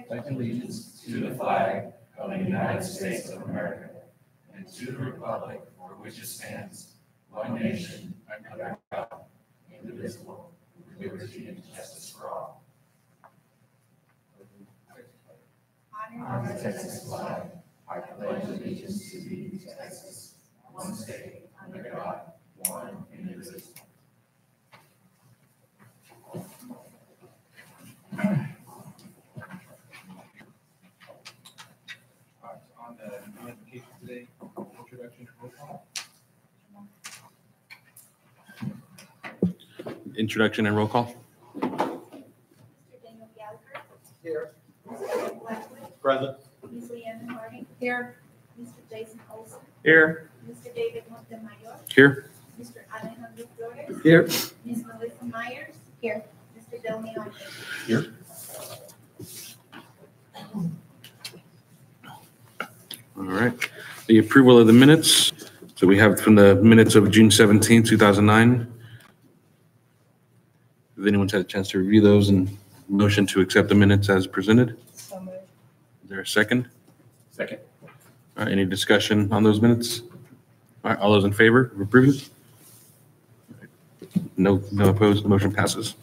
pledge allegiance to the flag of the United States of America and to the republic for which it stands, one nation, under God, indivisible, with liberty and justice for all. Honor the Texas flag. I pledge allegiance to thee, Texas, one state, under God, one indivisible. On the notification today, introduction and roll call. Introduction and roll call. Mr. Daniel Gallagher. Here. Mr. Blackwood. Present. Ms. Leanna Harding. Here. Mr. Jason Olson. Here. Mr. David Montemayor. Here. Mr. Alejandro Flores. Here. Ms. Melissa Myers. Here. Mr. Del Leon. Here. All right. The approval of the minutes. So we have from the minutes of June 17, 2009. If anyone's had a chance to review those and motion to accept the minutes as presented. So moved. Is there a second? Second. All right, any discussion on those minutes? All right, all those in favor of approving? No opposed, motion passes.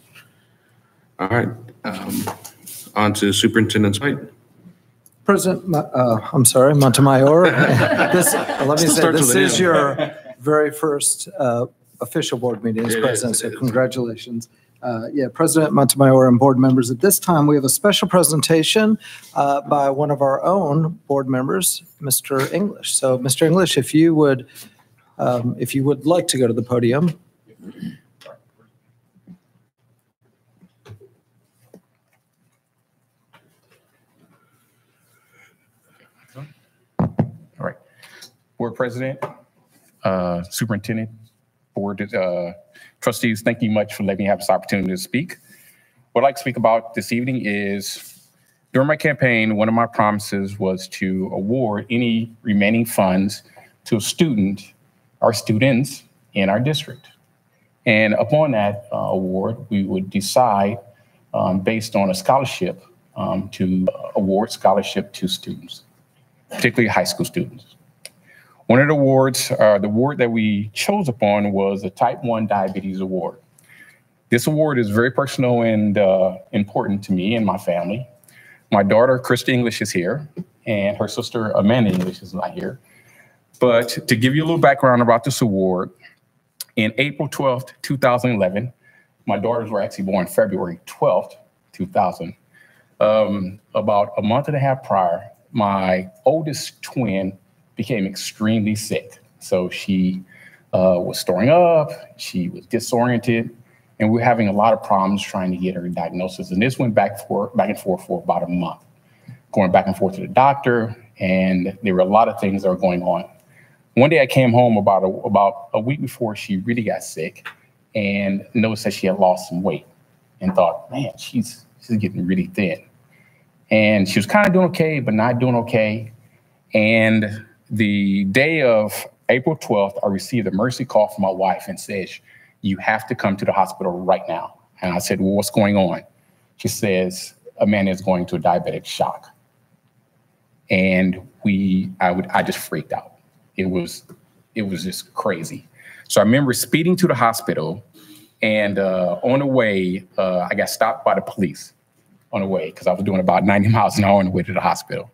All right, on to Superintendent's White. President, Montemayor, let me say, this is your very first official board meeting as president, so congratulations. President Montemayor and board members, at this time, we have a special presentation by one of our own board members, Mr. English. So, Mr. English, if you would like to go to the podium. All right. Board President, Superintendent, Board Trustees, thank you much for letting me have this opportunity to speak. What I'd like to speak about this evening is, during my campaign, one of my promises was to award any remaining funds to a student or students in our district. And upon that award, we would decide based on a scholarship to award scholarship to students, particularly high school students. One of the awards, the award that we chose upon was the Type 1 Diabetes Award. This award is very personal and important to me and my family. My daughter, Krista English, is here, and her sister, Amanda English, is not here. But to give you a little background about this award, in April 12th, 2011, my daughters were actually born February 12th, 2000. About a month and a half prior, my oldest twin became extremely sick. So she was throwing up, she was disoriented, and we were having a lot of problems trying to get her diagnosis. And this went back and forth for about a month, going back and forth to the doctor, and there were a lot of things that were going on. One day I came home about a week before she really got sick and noticed that she had lost some weight and thought, man, she's getting really thin. And she was kind of doing okay, but not doing okay. And the day of April 12th, I received an emergency call from my wife and said, you have to come to the hospital right now. And I said, well, what's going on? She says, Amanda is going to a diabetic shock. And I just freaked out. It was just crazy. So I remember speeding to the hospital, and on the way, I got stopped by the police on the way because I was doing about 90 miles an hour on the way to the hospital.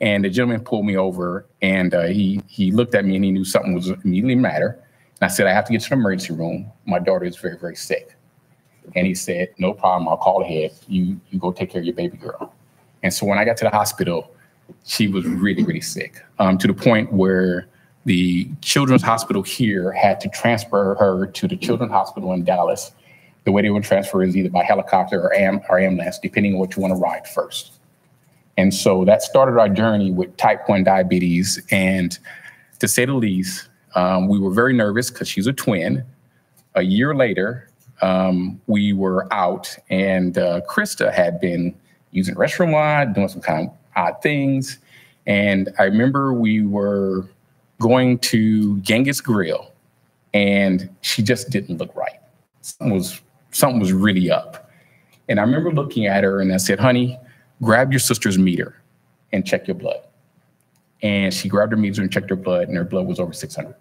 And the gentleman pulled me over, and he looked at me, and he knew something was immediately the matter. And I said, I have to get to the emergency room. My daughter is very, very sick. And he said, no problem, I'll call ahead. You go take care of your baby girl. And so when I got to the hospital, she was really, really sick, to the point where the Children's Hospital here had to transfer her to the Children's Hospital in Dallas. The way they would transfer is either by helicopter or ambulance, depending on what you want to ride first. And so that started our journey with type 1 diabetes. And to say the least, we were very nervous because she's a twin. A year later, we were out, and Krista had been using the restroom a lot, doing some kind of odd things. And I remember we were going to Genghis Grill, and she just didn't look right. Something was really up. And I remember looking at her, and I said, honey, grab your sister's meter and check your blood. And she grabbed her meter and checked her blood, and her blood was over 600.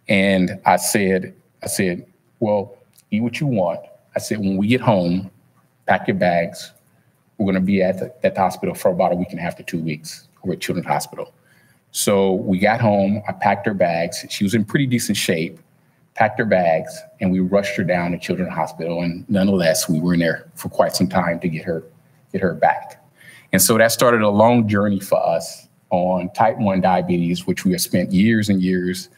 And I said, well, eat what you want. I said, when we get home, pack your bags. We're going to be at the hospital for about a week and a half to 2 weeks. We're at Children's Hospital. So we got home, I packed her bags. She was in pretty decent shape, packed her bags, and we rushed her down to Children's Hospital. And nonetheless, we were in there for quite some time to get her back. And so that started a long journey for us on type 1 diabetes, which we have spent years and years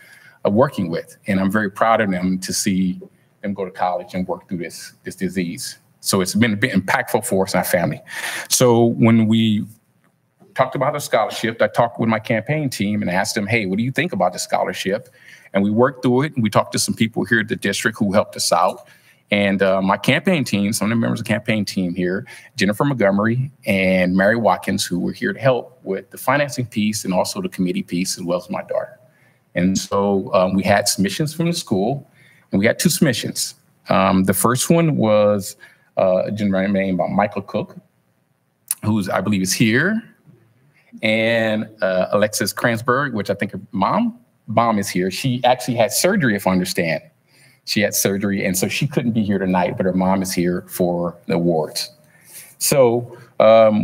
working with. And I'm very proud of them to see them go to college and work through this disease. So it's been a bit impactful for us and our family. So when we talked about the scholarship, I talked with my campaign team and asked them, hey, what do you think about the scholarship? And we worked through it, and we talked to some people here at the district who helped us out. And my campaign team, some of the members of the campaign team here, Jennifer Montgomery and Mary Watkins, who were here to help with the financing piece and also the committee piece, as well as my daughter. And so we had submissions from the school, and we had 2 submissions. The first one was a gentleman named Michael Cook, who's, I believe, is here, and Alexis Kransberg, which I think her mom is here. She actually had surgery, if I understand. She had surgery, and so she couldn't be here tonight, but her mom is here for the awards. So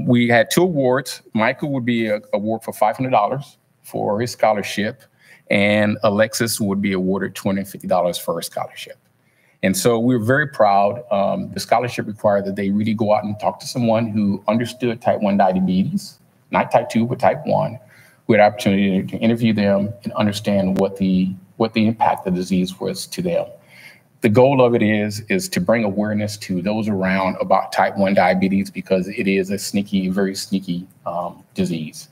we had 2 awards. Michael would be an award for $500 for his scholarship, and Alexis would be awarded $250 for her scholarship. And so we were very proud. The scholarship required that they really go out and talk to someone who understood type 1 diabetes, not type 2, but type 1, who had the opportunity to interview them and understand what the impact of the disease was to them. The goal of it is to bring awareness to those around about type 1 diabetes, because it is a sneaky, very sneaky disease.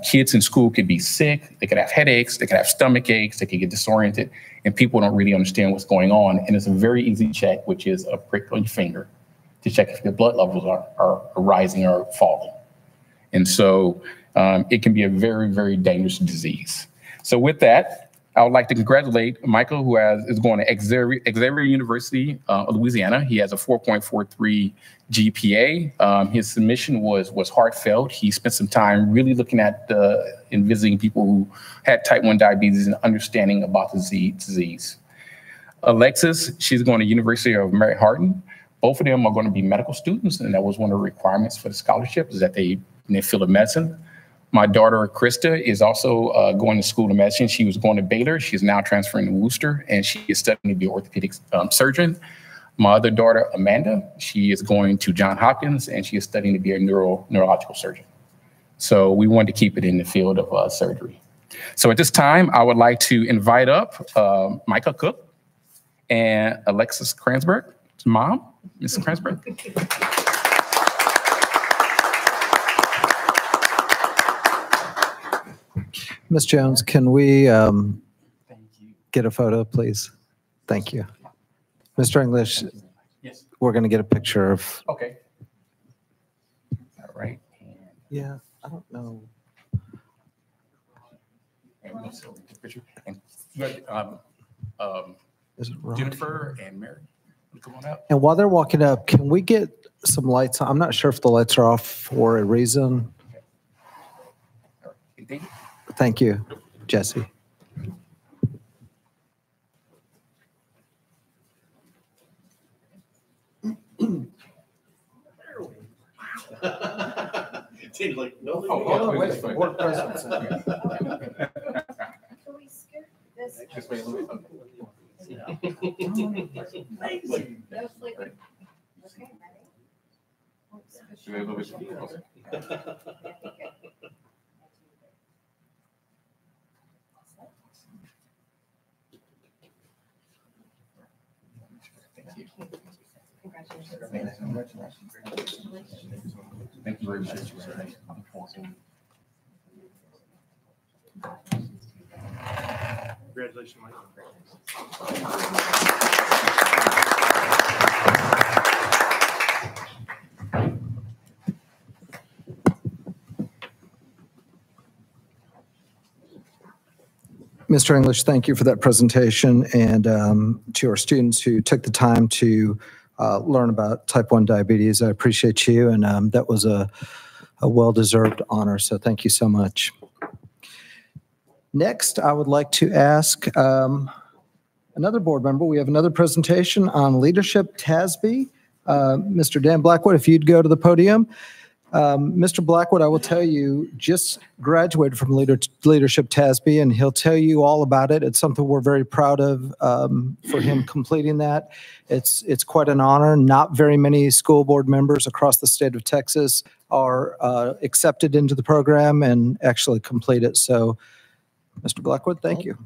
Kids in school could be sick, they could have headaches, they could have stomach aches, they could get disoriented, and people don't really understand what's going on. And it's a very easy check, which is a prick on your finger to check if your blood levels are rising or falling. And so it can be a very, very dangerous disease. So with that, I would like to congratulate Michael, who is going to Xavier University of Louisiana. He has a 4.43 GPA. His submission was heartfelt. He spent some time really looking at and visiting people who had type 1 diabetes and understanding about the disease. Alexis, she's going to University of Mary Hardin. Both of them are going to be medical students, and that was one of the requirements for the scholarship, is that they in the field of medicine. My daughter, Krista, is also going to school of medicine. She was going to Baylor. She's now transferring to Worcester, and she is studying to be an orthopedic surgeon. My other daughter, Amanda, she is going to Johns Hopkins, and she is studying to be a neurological surgeon. So we wanted to keep it in the field of surgery. So at this time, I would like to invite up Michael Cook and Alexis Kransberg, mom, Mrs. Kransberg. Ms. Jones, can we get a photo, please? Thank you. Mr. English, Yes. we're going to get a picture of. Okay. All right. Yeah, I don't know. And Is it wrong? Jennifer and Mary, come on up. And while they're walking up, can we get some lights on? I'm not sure if the lights are off for a reason. All right. Thank you, Jesse. Seems like no. Wait, board presidents. Can we skip this? Just wait a little bit. No sleeping. Okay, Just wait a little bit. ready? Thank you very much. Congratulations, Mike. Mr. English, thank you for that presentation, and to our students who took the time to learn about type 1 diabetes. I appreciate you, and that was a well-deserved honor, so thank you so much. Next, I would like to ask another board member. We have another presentation on leadership TASB. Mr. Dan Blackwood, if you'd go to the podium. Mr. Blackwood, I will tell you, just graduated from Leadership TASB, and he'll tell you all about it. It's something we're very proud of for him completing that. It's quite an honor. Not very many school board members across the state of Texas are accepted into the program and actually complete it. So, Mr. Blackwood, thank you.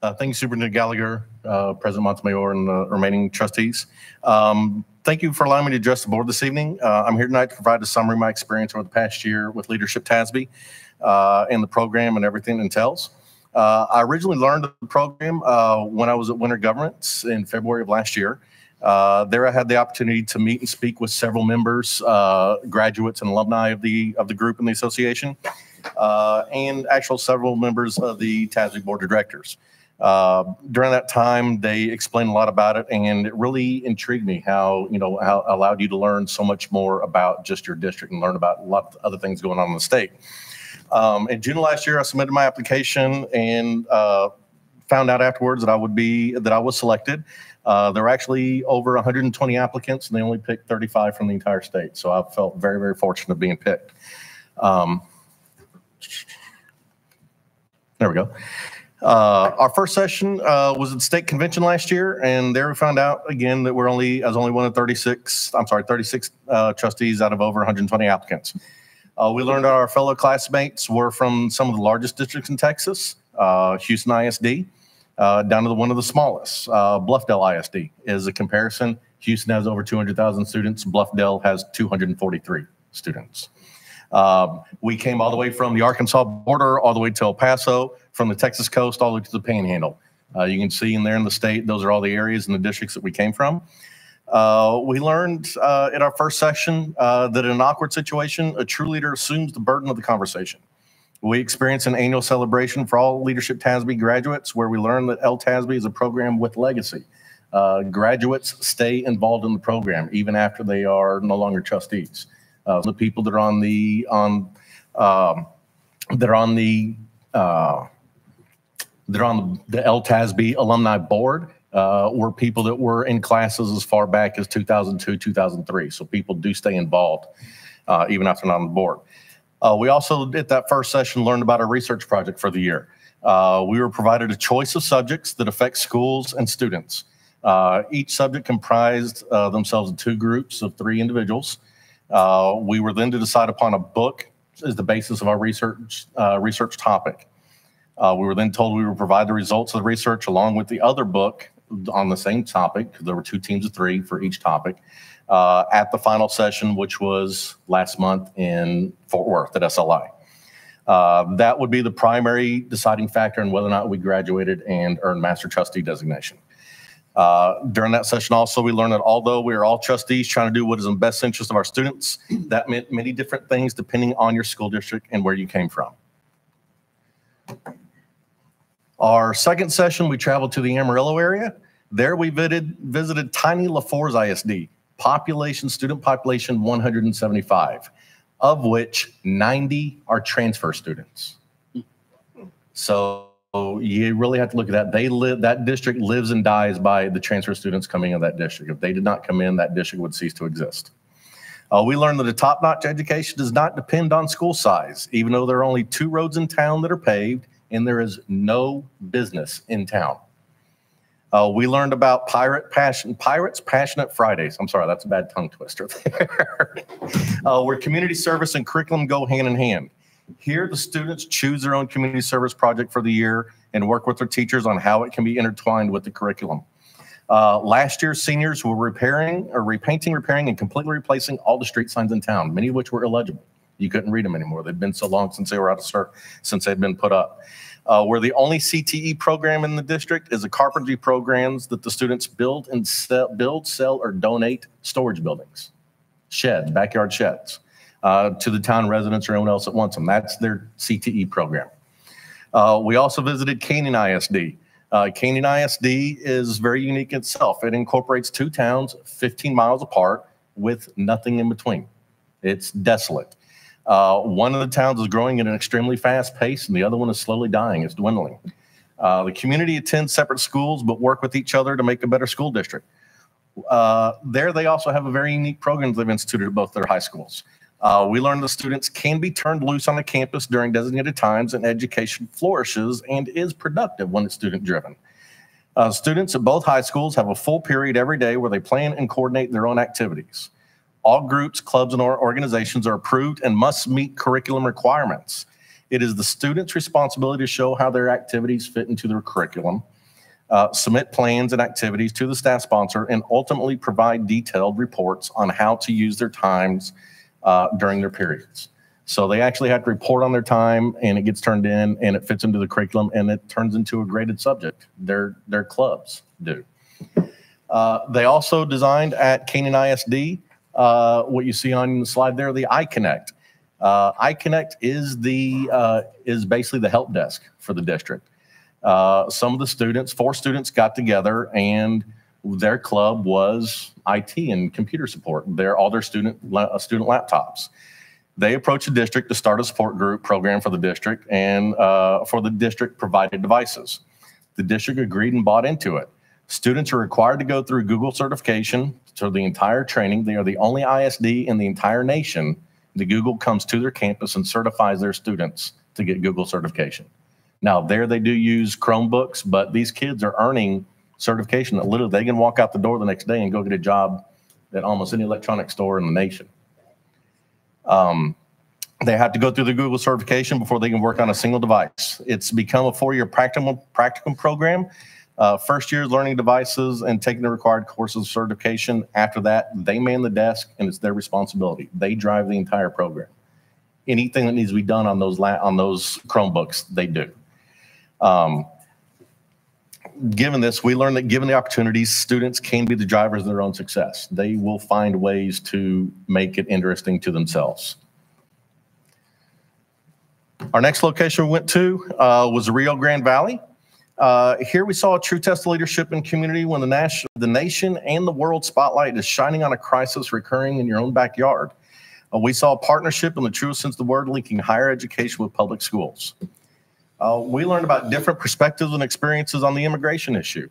Thank you, Superintendent Gallagher, President Montemayor, and the remaining trustees. Thank you for allowing me to address the board this evening. I'm here tonight to provide a summary of my experience over the past year with Leadership TASB and the program and everything it entails. I originally learned of the program when I was at Winter Governance in February of last year. There I had the opportunity to meet and speak with several members, graduates and alumni of the group and the association, and actual several members of the TASB Board of Directors. During that time, they explained a lot about it, and it really intrigued me how it allowed you to learn so much more about just your district and learn about a lot of other things going on in the state. In June of last year, I submitted my application and found out afterwards that I was selected. There were actually over 120 applicants, and they only picked 35 from the entire state. So I felt very, very fortunate of being picked. There we go. Our first session was at the state convention last year, and there we found out again that I was only one of 36 trustees out of over 120 applicants. We learned that our fellow classmates were from some of the largest districts in Texas, Houston ISD, down to one of the smallest, Bluffdale ISD. As a comparison, Houston has over 200,000 students, Bluffdale has 243 students. We came all the way from the Arkansas border all the way to El Paso, from the Texas coast all the way to the Panhandle. You can see in there in the state, those are all the areas and the districts that we came from. We learned in our first session that in an awkward situation, a true leader assumes the burden of the conversation. We experienced an annual celebration for all Leadership TASB graduates where we learned that LTASB is a program with legacy. Graduates stay involved in the program even after they are no longer trustees. The people that are on the LTASB alumni board were people that were in classes as far back as 2002, 2003. So people do stay involved even after not on the board. We also, at that first session, learned about our research project for the year. We were provided a choice of subjects that affect schools and students. Each subject comprised themselves of 2 groups of 3 individuals. We were then to decide upon a book as the basis of our research topic. We were then told we would provide the results of the research along with the other book on the same topic, because there were 2 teams of 3 for each topic, at the final session, which was last month in Fort Worth at SLI. That would be the primary deciding factor in whether or not we graduated and earned Master Trustee designation. During that session also, we learned that although we are all trustees trying to do what is in the best interest of our students, that meant many different things depending on your school district and where you came from. Our second session, we traveled to the Amarillo area. There we visited tiny LaForce ISD, student population 175, of which 90 are transfer students. So you really have to look at that. That district lives and dies by the transfer students coming in that district. If they did not come in, that district would cease to exist. We learned that a top-notch education does not depend on school size, even though there are only 2 roads in town that are paved and there is no business in town. We learned about Pirates Passionate Fridays. I'm sorry, that's a bad tongue twister there. Where community service and curriculum go hand in hand. Here, the students choose their own community service project for the year and work with their teachers on how it can be intertwined with the curriculum. Last year, seniors were repainting, and completely replacing all the street signs in town, many of which were illegible. You couldn't read them anymore. They'd been so long since they were since they'd been put up. We're the only CTE program in the district is a carpentry programs that the students build, sell, or donate storage buildings, backyard sheds, to the town residents or anyone else that wants them. That's their CTE program. We also visited Canyon ISD. Canyon ISD is very unique itself. It incorporates two towns 15 miles apart with nothing in between. It's desolate. One of the towns is growing at an extremely fast pace, and the other one is slowly dying. It's dwindling. The community attends separate schools, but work with each other to make a better school district. There, they also have a very unique program they've instituted at both their high schools. We learned the students can be turned loose on the campus during designated times, and education flourishes and is productive when it's student-driven. Students at both high schools have a full period every day where they plan and coordinate their own activities. All groups, clubs, and organizations are approved and must meet curriculum requirements. It is the student's responsibility to show how their activities fit into their curriculum, submit plans and activities to the staff sponsor, and ultimately provide detailed reports on how to use their times during their periods. So they actually have to report on their time, and it gets turned in, and it fits into the curriculum, and it turns into a graded subject. Their clubs do. They also designed at Canyon ISD what you see on the slide there, the iConnect. iConnect is basically the help desk for the district. Some of the students, 4 students, got together, and their club was IT and computer support. All their student laptops. They approached the district to start a support group program for the district, and for the district provided devices. The district agreed and bought into it. Students are required to go through Google certification for the entire training. They are the only ISD in the entire nation that Google comes to their campus and certifies their students to get Google certification. Now, there they do use Chromebooks, but these kids are earning certification that literally they can walk out the door the next day and go get a job at almost any electronic store in the nation. They have to go through the Google certification before they can work on a single device. It's become a 4-year practicum program. First year is learning devices and taking the required courses of certification. After that, they man the desk, and it's their responsibility. They drive the entire program. Anything that needs to be done on those Chromebooks, they do. Given this, we learned that given the opportunities, students can be the drivers of their own success. They will find ways to make it interesting to themselves. Our next location we went to was the Rio Grande Valley. Here we saw a true test of leadership and community when the nation and the world spotlight is shining on a crisis recurring in your own backyard. We saw a partnership in the truest sense of the word linking higher education with public schools. We learned about different perspectives and experiences on the immigration issue.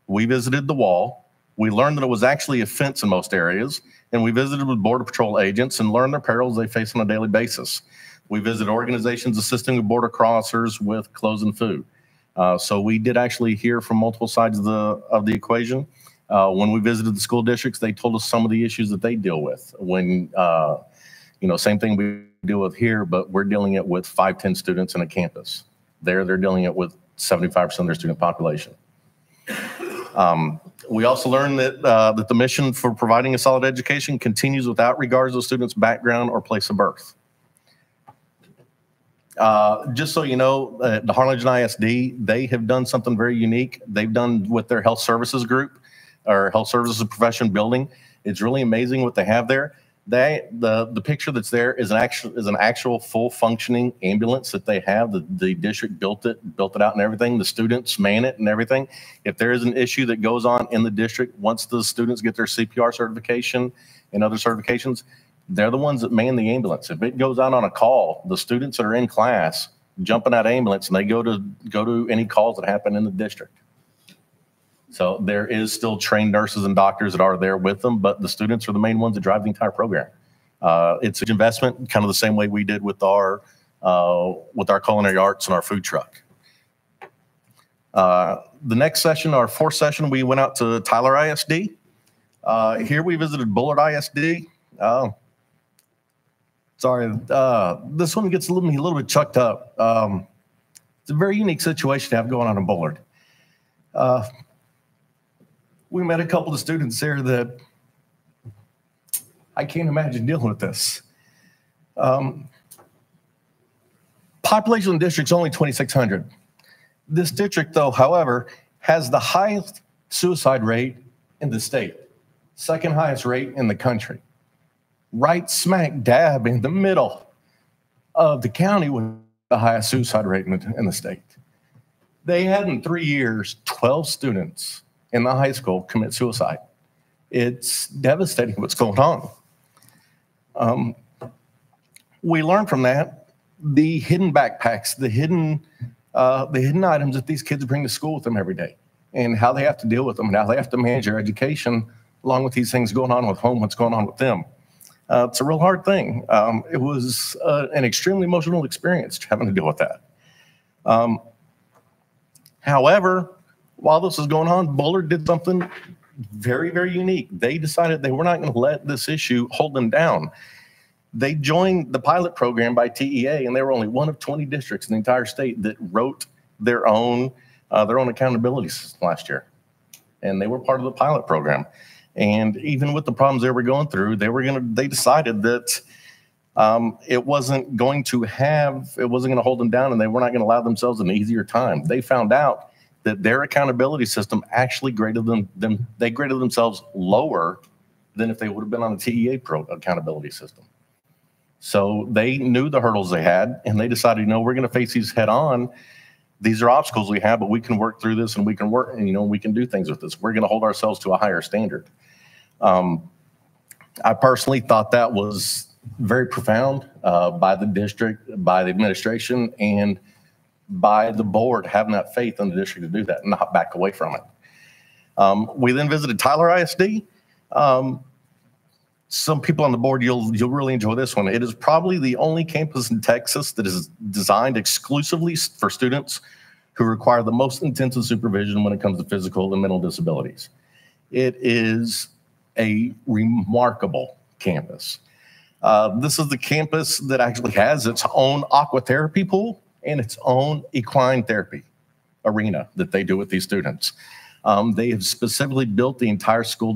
We visited the wall. We learned that it was actually a fence in most areas, and we visited with Border Patrol agents and learned the perils they face on a daily basis. We visited organizations assisting with border crossers with clothes and food. So we did actually hear from multiple sides of the equation. When we visited the school districts, they told us some of the issues that they deal with. When, same thing we deal with here, but we're dealing it with 5-10 students in a campus. They're dealing it with 75% of their student population. We also learned that the mission for providing a solid education continues without regards to the student's background or place of birth. Just so you know, the Harlingen ISD, they have done something very unique. They've done with their health services group, or health services profession building. It's really amazing what they have there. The picture that's there is an actual full functioning ambulance that they have. The district built it out and everything. The students man it and everything. If there is an issue that goes on in the district, once the students get their CPR certification and other certifications, they're the ones that man the ambulance. If it goes out on a call, the students that are in class jump in that ambulance and they go to any calls that happen in the district. So there is still trained nurses and doctors that are there with them, but the students are the main ones that drive the entire program. It's an investment, kind of the same way we did with our culinary arts and our food truck. The next session, our 4th session, we went out to Tyler ISD. Here we visited Bullard ISD. Sorry, this one gets a little bit chucked up. It's a very unique situation to have going on in Bullard. We met a couple of students there that I can't imagine dealing with this. Population in the district is only 2,600. This district, though, however, has the highest suicide rate in the state, 2nd highest rate in the country. Right smack dab in the middle of the county with the highest suicide rate in the state. They had in 3 years, 12 students in the high school commit suicide. It's devastating what's going on. We learned from that the hidden backpacks, the hidden items that these kids bring to school with them every day, and how they have to deal with them, and how they have to manage their education along with these things going on with home, what's going on with them. It's a real hard thing. It was an extremely emotional experience having to deal with that. However, while this was going on, Bullard did something very, very unique. They decided they were not going to let this issue hold them down. They joined the pilot program by TEA, and they were only one of 20 districts in the entire state that wrote their own accountability system last year. And they were part of the pilot program. And even with the problems they were going through, they decided that it wasn't going to hold them down, and they were not going to allow themselves an easier time. They found out that their accountability system actually graded themselves lower than if they would have been on the TEA accountability system. So they knew the hurdles they had, and they decided, we're going to face these head on. These are obstacles we have, but we can work through this, and we can work, and we can do things with this. We're going to hold ourselves to a higher standard. I personally thought that was very profound by the district, by the administration, and by the board having that faith in the district to do that and not back away from it. We then visited Tyler ISD. Some people on the board, you'll really enjoy this one. It is probably the only campus in Texas that is designed exclusively for students who require the most intensive supervision when it comes to physical and mental disabilities. It is a remarkable campus. This is the campus that actually has its own aqua therapy pool and its own equine therapy arena that they do with these students. They have specifically built the entire school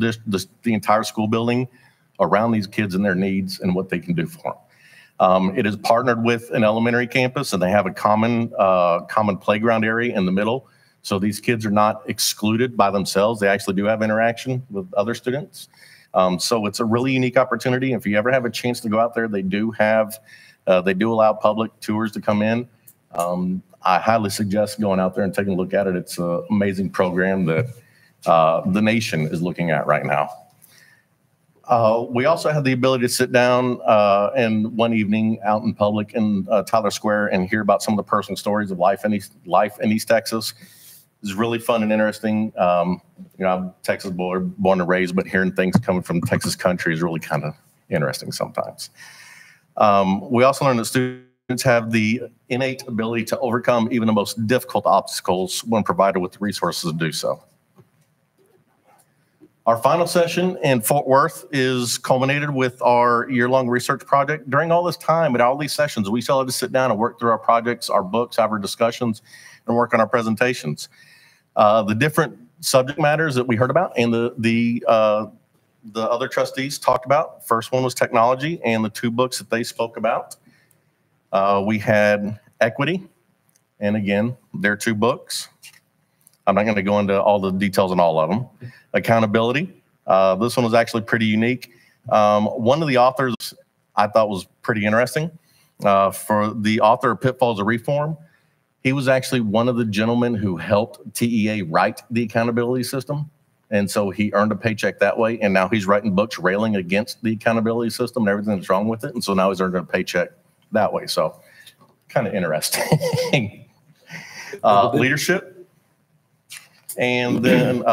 building around these kids and their needs and what they can do for them. It is partnered with an elementary campus, and they have a common playground area in the middle. So these kids are not excluded by themselves. They actually do have interaction with other students. So it's a really unique opportunity. If you ever have a chance to go out there, they do allow public tours to come in. I highly suggest going out there and taking a look at it. It's an amazing program that the nation is looking at right now. We also had the ability to sit down and one evening out in public in Tyler Square and hear about some of the personal stories of life in East Texas. It was really fun and interesting. I'm Texas born and raised, but hearing things coming from Texas country is really kind of interesting sometimes. We also learned that students have the innate ability to overcome even the most difficult obstacles when provided with the resources to do so. Our final session in Fort Worth is culminated with our year-long research project. During all this time at all these sessions, we still had to sit down and work through our projects, our books, have our discussions, and work on our presentations. The different subject matters that we heard about and the other trustees talked about. First one was technology and the two books that they spoke about. We had equity, and again, their two books. I'm not going to go into all the details on all of them. Accountability. This one was actually pretty unique. One of the authors I thought was pretty interesting. For the author of Pitfalls of Reform, he was actually one of the gentlemen who helped TEA write the accountability system. And so he earned a paycheck that way. And now he's writing books railing against the accountability system and everything that's wrong with it. And so now he's earned a paycheck that way. So kind of interesting. Leadership. And then,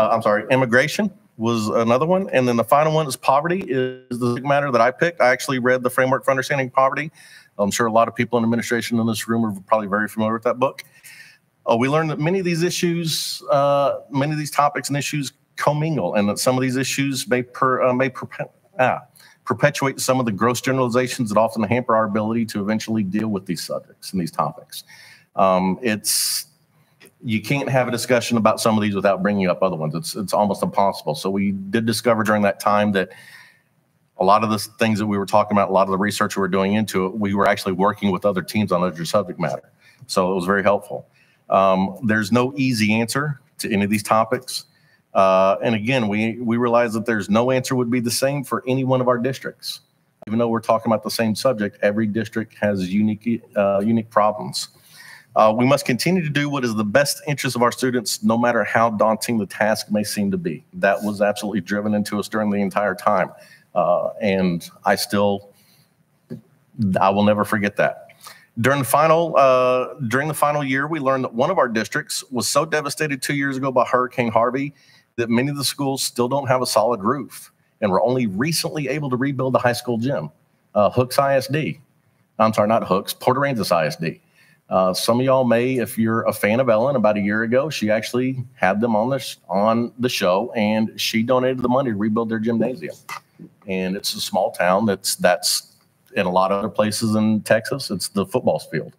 immigration was another one. And then the final one is poverty is the matter that I picked. I actually read the Framework for Understanding Poverty. I'm sure a lot of people in administration in this room are probably very familiar with that book. We learned that many of these issues, many of these topics and issues commingle, and that some of these issues may perpetuate some of the gross generalizations that often hamper our ability to eventually deal with these subjects and these topics. You can't have a discussion about some of these without bringing up other ones. It's almost impossible. So we did discover during that time that a lot of the things that we were talking about, a lot of the research we were doing into it, we were actually working with other teams on other subject matter. So it was very helpful. There's no easy answer to any of these topics. And again, we realize that there's no answer would be the same for any one of our districts. Even though we're talking about the same subject, every district has unique problems. We must continue to do what is the best interest of our students, no matter how daunting the task may seem to be. That was absolutely driven into us during the entire time. And I will never forget that. During the final year, we learned that one of our districts was so devastated 2 years ago by Hurricane Harvey that many of the schools still don't have a solid roof and were only recently able to rebuild the high school gym. Hooks ISD. I'm sorry, not Hooks, Port Aransas ISD. Some of y'all may, if you're a fan of Ellen, about a year ago, she actually had them on the show, and she donated the money to rebuild their gymnasium. And it's a small town that's in a lot of other places in Texas. It's the football field.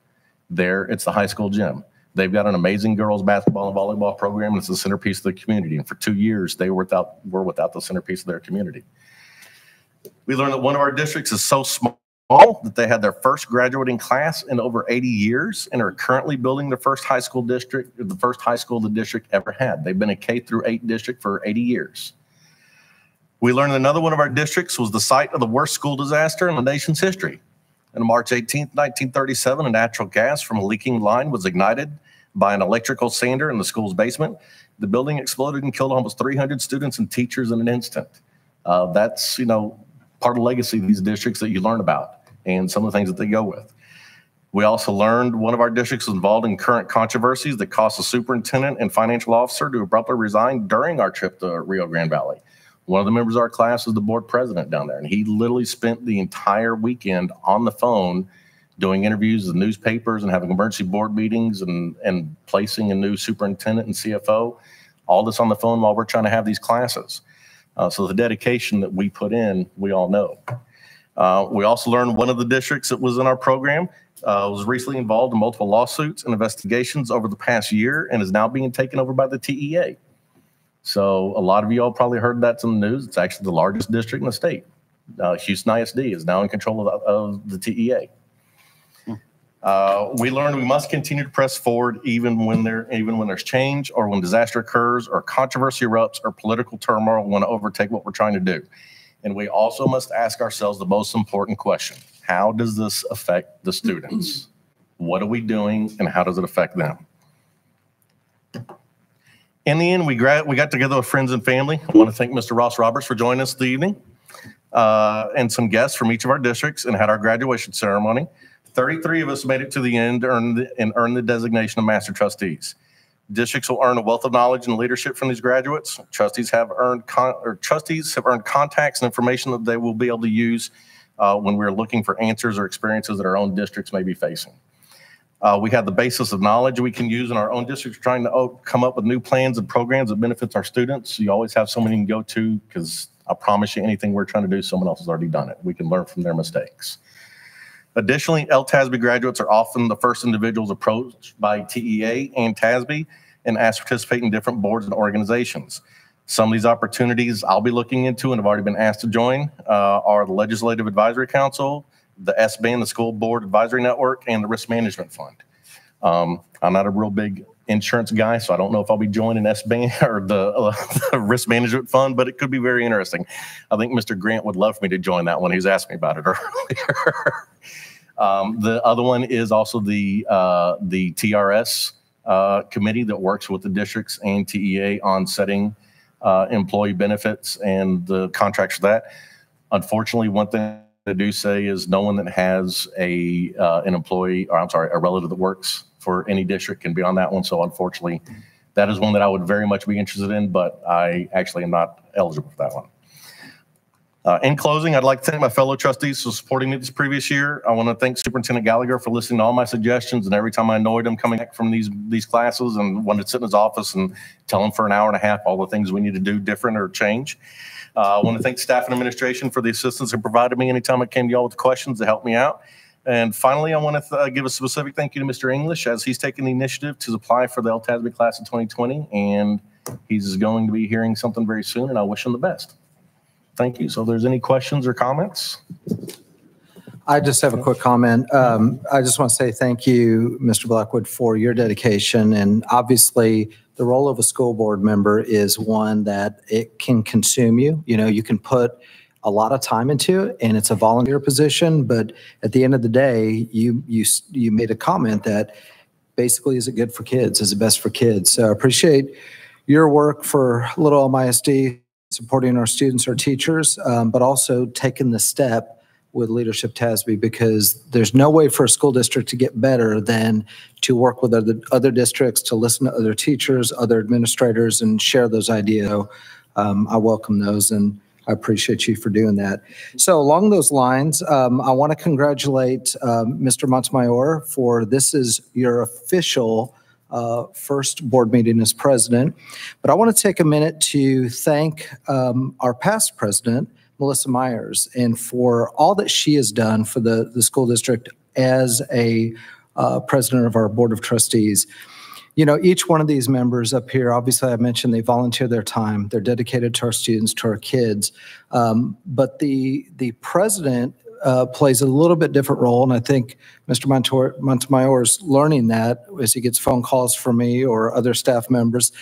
There, it's the high school gym. They've got an amazing girls basketball and volleyball program, and it's the centerpiece of the community. And for 2 years, they were without the centerpiece of their community. We learned that one of our districts is so small that they had their first graduating class in over 80 years and are currently building the first high school the district ever had. They've been a K-8 district for 80 years. We learned another one of our districts was the site of the worst school disaster in the nation's history. On March 18, 1937, a natural gas from a leaking line was ignited by an electrical sander in the school's basement. The building exploded and killed almost 300 students and teachers in an instant. That's, part of the legacy of these districts that you learn about and some of the things that they go with. We also learned one of our districts was involved in current controversies that cost the superintendent and financial officer to abruptly resign during our trip to Rio Grande Valley. One of the members of our class was the board president down there, and he literally spent the entire weekend on the phone doing interviews with newspapers and having emergency board meetings and placing a new superintendent and CFO, all this on the phone while we're trying to have these classes. So the dedication that we put in, we all know. We also learned one of the districts that was in our program was recently involved in multiple lawsuits and investigations over the past year and is now being taken over by the TEA. So a lot of you all probably heard that's in the news. It's actually the largest district in the state. Houston ISD is now in control of the TEA. We learned we must continue to press forward even when there's change or when disaster occurs or controversy erupts or political turmoil want to overtake what we're trying to do. And we also must ask ourselves the most important question. How does this affect the students? What are we doing and how does it affect them? In the end, we got together with friends and family. I want to thank Mr. Ross Roberts for joining us this evening and some guests from each of our districts and had our graduation ceremony. 33 of us made it to the end and earned the designation of Master Trustees. Districts will earn a wealth of knowledge and leadership from these graduates. Trustees have earned contacts and information that they will be able to use when we're looking for answers or experiences that our own districts may be facing. We have the basis of knowledge we can use in our own districts, trying to come up with new plans and programs that benefits our students. You always have someone you can go to because I promise you anything we're trying to do, someone else has already done it. We can learn from their mistakes. Additionally, LTASB graduates are often the first individuals approached by TEA and TASB and asked to participate in different boards and organizations. Some of these opportunities I'll be looking into and have already been asked to join are the Legislative Advisory Council, the SBAN, the School Board Advisory Network, and the Risk Management Fund. I'm not a real big insurance guy, so I don't know if I'll be joining SBAN or the Risk Management Fund, but it could be very interesting. I think Mr. Grant would love for me to join that one. He's asked me about it earlier. The other one is also the TRS committee that works with the districts and TEA on setting employee benefits and the contracts for that. Unfortunately, one thing I do say is no one that has a relative that works for any district can be on that one. So unfortunately, that is one that I would very much be interested in, but I actually am not eligible for that one. In closing, I'd like to thank my fellow trustees for supporting me this previous year. I want to thank Superintendent Gallagher for listening to all my suggestions, and every time I annoyed him coming back from these classes and wanted to sit in his office and tell him for an hour and a half all the things we need to do different or change. I want to thank staff and administration for the assistance they provided me anytime I came to y'all with questions to help me out. And finally, I want to give a specific thank you to Mr. English as he's taken the initiative to apply for the LTASB class of 2020, and he's going to be hearing something very soon, and I wish him the best. Thank you. So if there's any questions or comments? I just have a quick comment. I just want to say thank you, Mr. Blackwood, for your dedication. And obviously, the role of a school board member is one that it can consume you. You know, you can put a lot of time into it, and it's a volunteer position. But at the end of the day, you made a comment that basically, is it good for kids? Is it best for kids? So I appreciate your work for Little Elm ISD, supporting our students, our teachers, but also taking the step with Leadership TASB, because there's no way for a school district to get better than to work with other districts, to listen to other teachers, other administrators, and share those ideas. So, I welcome those, and I appreciate you for doing that. So along those lines, I want to congratulate Mr. Montemayor for this is your official first board meeting as president. But I want to take a minute to thank our past president, Melissa Myers, and for all that she has done for the school district as a president of our board of trustees. You know, each one of these members up here, obviously I mentioned they volunteer their time, they're dedicated to our students, to our kids. But the president plays a little bit different role, and I think Mr. Montemayor is learning that as he gets phone calls from me or other staff members.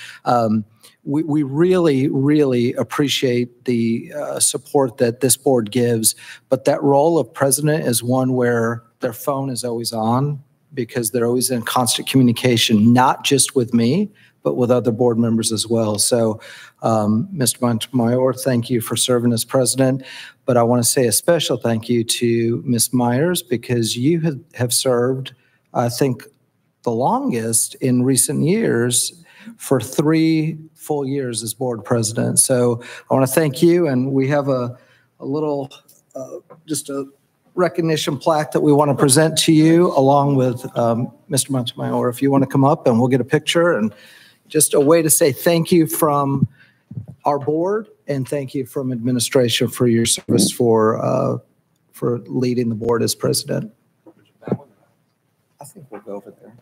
We really, really appreciate the support that this board gives, but that role of president is one where their phone is always on, because they're always in constant communication, not just with me, but with other board members as well. So, Mr. Montemayor, thank you for serving as president. But I want to say a special thank you to Ms. Myers, because you have served, I think, the longest in recent years for 3 full years as board president. So I want to thank you, and we have a little, just a recognition plaque that we want to present to you, along with Mr. Montemayor. If you want to come up, and we'll get a picture, and just a way to say thank you from our board, and thank you from administration for your service for leading the board as president. I think we'll go over there.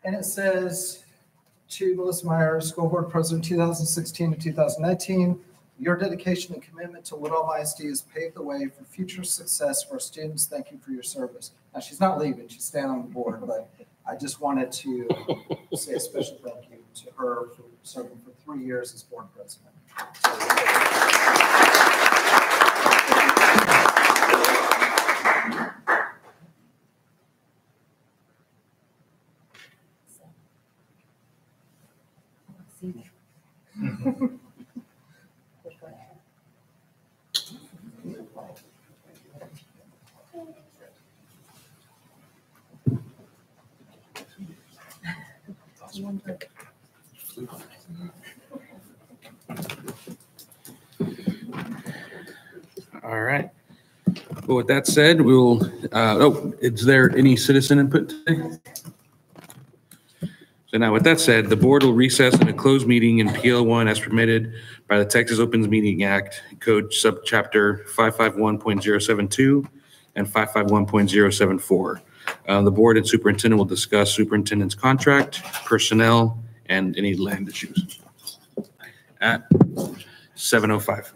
And it says, to Melissa Myers, School Board President 2016 to 2019, your dedication and commitment to Little Elm ISD has paved the way for future success for our students. Thank you for your service. Now, she's not leaving, she's staying on the board, but I just wanted to say a special thank you to her for serving for 3 years as board president. All right. Well, with that said, we will, is there any citizen input today? So now with that said, the board will recess in a closed meeting in PL1 as permitted by the Texas Opens Meeting Act, Code Subchapter 551.072 and 551.074. The board and superintendent will discuss superintendent's contract, personnel, and any land issues at 7:05.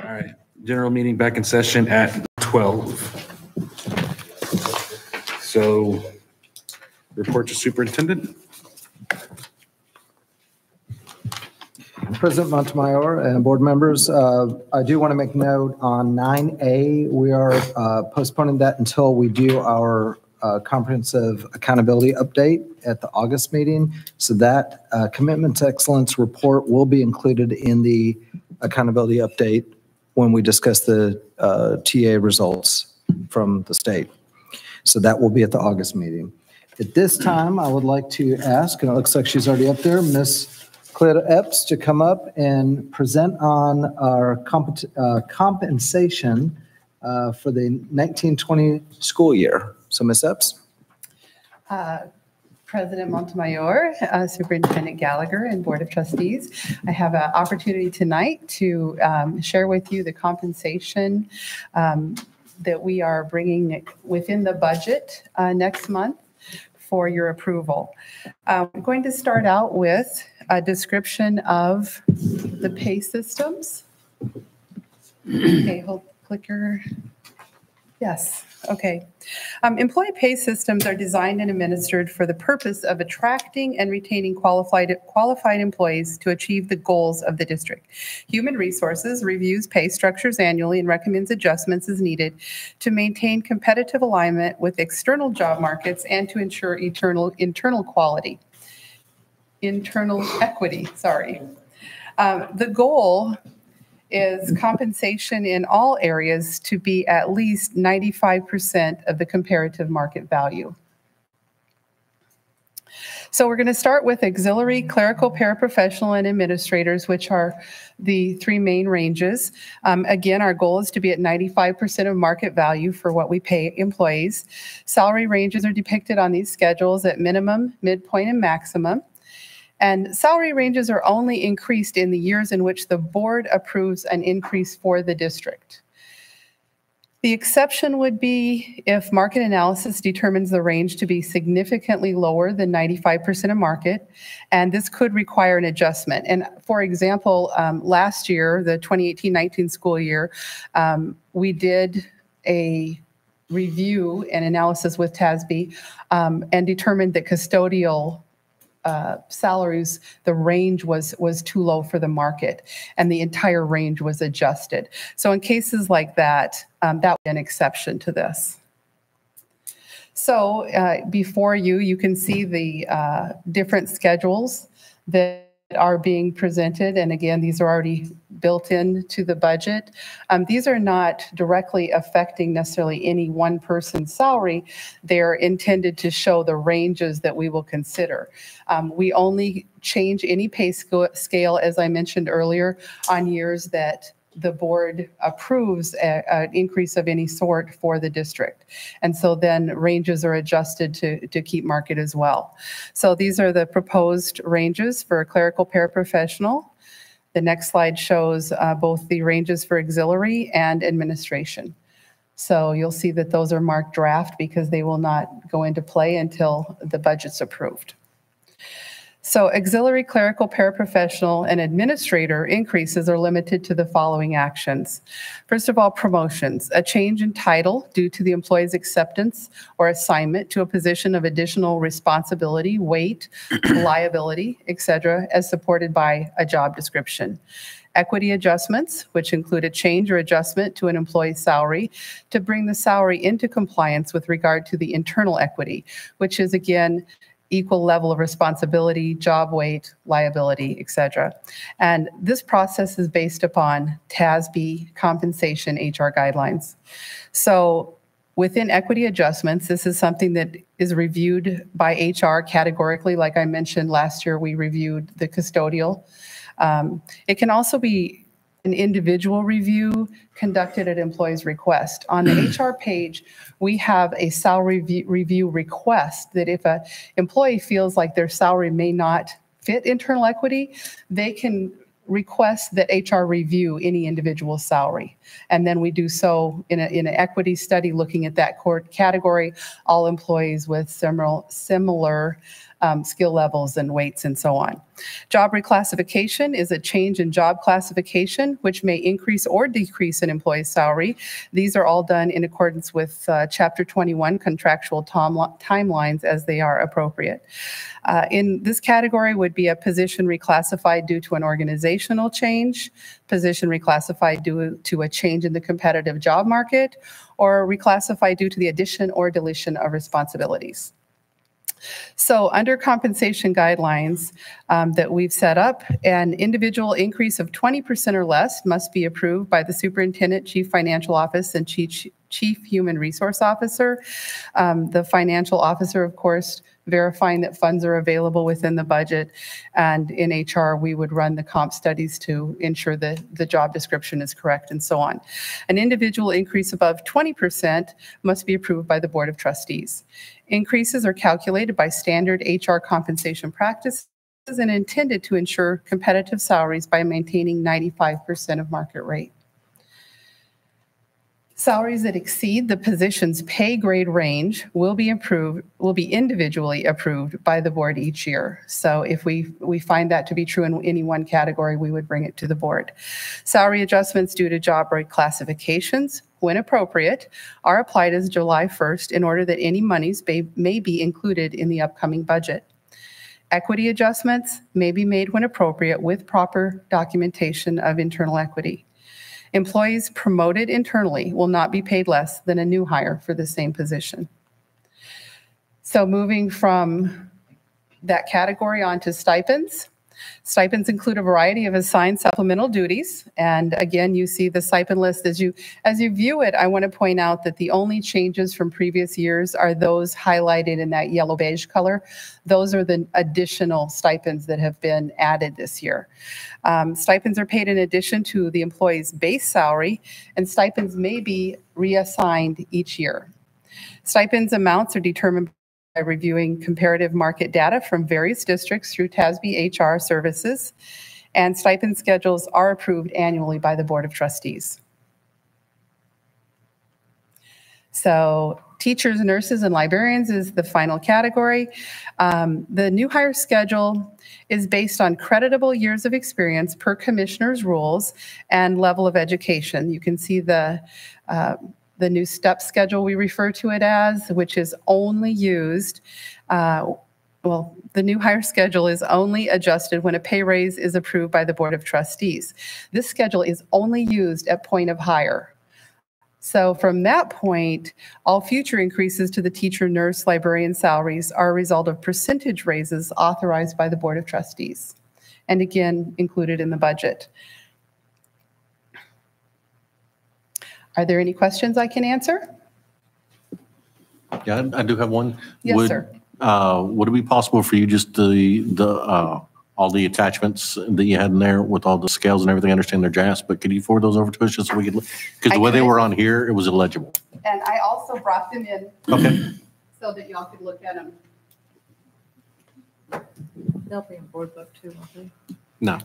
All right, general meeting back in session at 12. So, report to superintendent. President Montemayor and board members, I do want to make note on 9A, we are postponing that until we do our comprehensive accountability update at the August meeting. So that commitment to excellence report will be included in the accountability update when we discuss the TA results from the state. So that will be at the August meeting. At this time, I would like to ask, and it looks like she's already up there, Ms. Cleta Epps to come up and present on our compensation for the 1920 school year. So Ms. Epps. President Montemayor, Superintendent Gallagher, and Board of Trustees. I have an opportunity tonight to share with you the compensation that we are bringing within the budget next month for your approval. I'm going to start out with a description of the pay systems. Okay, hold clicker. Yes, okay. Employee pay systems are designed and administered for the purpose of attracting and retaining qualified employees to achieve the goals of the district. Human Resources reviews pay structures annually and recommends adjustments as needed to maintain competitive alignment with external job markets and to ensure internal equity, sorry. The goal is compensation in all areas to be at least 95% of the comparative market value. So we're going to start with auxiliary, clerical, paraprofessional, and administrators, which are the three main ranges. Again, our goal is to be at 95% of market value for what we pay employees. Salary ranges are depicted on these schedules at minimum, midpoint, and maximum. And salary ranges are only increased in the years in which the board approves an increase for the district. The exception would be if market analysis determines the range to be significantly lower than 95% of market, and this could require an adjustment. And for example, last year, the 2018-19 school year, we did a review and analysis with TASB and determined that custodial salaries, the range was too low for the market, and the entire range was adjusted. So in cases like that, that would be an exception to this. So before you can see the different schedules that are being presented. And again, these are already built into the budget. These are not directly affecting necessarily any one person's salary. They're intended to show the ranges that we will consider. We only change any pay scale, as I mentioned earlier, on years that the board approves an increase of any sort for the district. And so then ranges are adjusted to keep market as well. So these are the proposed ranges for a clerical paraprofessional. The next slide shows both the ranges for auxiliary and administration. So you'll see that those are marked draft because they will not go into play until the budget's approved. So auxiliary, clerical, paraprofessional, and administrator increases are limited to the following actions. First of all, promotions, a change in title due to the employee's acceptance or assignment to a position of additional responsibility, weight, liability, etc., as supported by a job description. Equity adjustments, which include a change or adjustment to an employee's salary to bring the salary into compliance with regard to the internal equity, which is again, equal level of responsibility, job weight, liability, etc. And this process is based upon TASB compensation HR guidelines. So within equity adjustments, this is something that is reviewed by HR categorically. Like I mentioned last year, we reviewed the custodial. It can also be an individual review conducted at employee's request. On the HR page, we have a salary review request that if an employee feels like their salary may not fit internal equity, they can request that HR review any individual salary. And then we do so in an equity study looking at that category, all employees with similar skill levels and weights and so on. Job reclassification is a change in job classification, which may increase or decrease an employee's salary. These are all done in accordance with Chapter 21 contractual timelines as they are appropriate. In this category would be a position reclassified due to an organizational change, position reclassified due to a change in the competitive job market, or reclassified due to the addition or deletion of responsibilities. So under compensation guidelines that we've set up, an individual increase of 20% or less must be approved by the superintendent, chief financial officer, and chief human resource officer. The financial officer, of course, verifying that funds are available within the budget. And in HR, we would run the comp studies to ensure that the job description is correct and so on. An individual increase above 20% must be approved by the Board of Trustees. Increases are calculated by standard HR compensation practices and intended to ensure competitive salaries by maintaining 95% of market rate. Salaries that exceed the position's pay grade range will be individually approved by the board each year. So if we find that to be true in any one category, we would bring it to the board. Salary adjustments due to job reclassifications, when appropriate, are applied as July 1st in order that any monies may be included in the upcoming budget. Equity adjustments may be made when appropriate with proper documentation of internal equity. Employees promoted internally will not be paid less than a new hire for the same position. So moving from that category on to stipends. Stipends include a variety of assigned supplemental duties. And again, you see the stipend list as you view it. I want to point out that the only changes from previous years are those highlighted in that yellow beige color. Those are the additional stipends that have been added this year. Stipends are paid in addition to the employee's base salary, and stipends may be reassigned each year. Stipends amounts are determined by reviewing comparative market data from various districts through TASB HR services, and stipend schedules are approved annually by the Board of Trustees. So teachers, nurses, and librarians is the final category. The new hire schedule is based on creditable years of experience per commissioner's rules and level of education. You can see the new step schedule we refer to it as, which is only used, the new hire schedule is only adjusted when a pay raise is approved by the Board of Trustees. This schedule is only used at point of hire. So from that point, all future increases to the teacher, nurse, librarian salaries are a result of percentage raises authorized by the Board of Trustees, and again, included in the budget. Are there any questions I can answer? Yeah, I do have one. Yes, sir. Would it be possible for you just all the attachments that you had in there with all the scales and everything? I understand they're JAS, but could you forward those over to us just so we could, because the way they were on here, it was illegible. And I also brought them in. Okay. So that y'all could look at them. They'll be in board book too, won't they? No.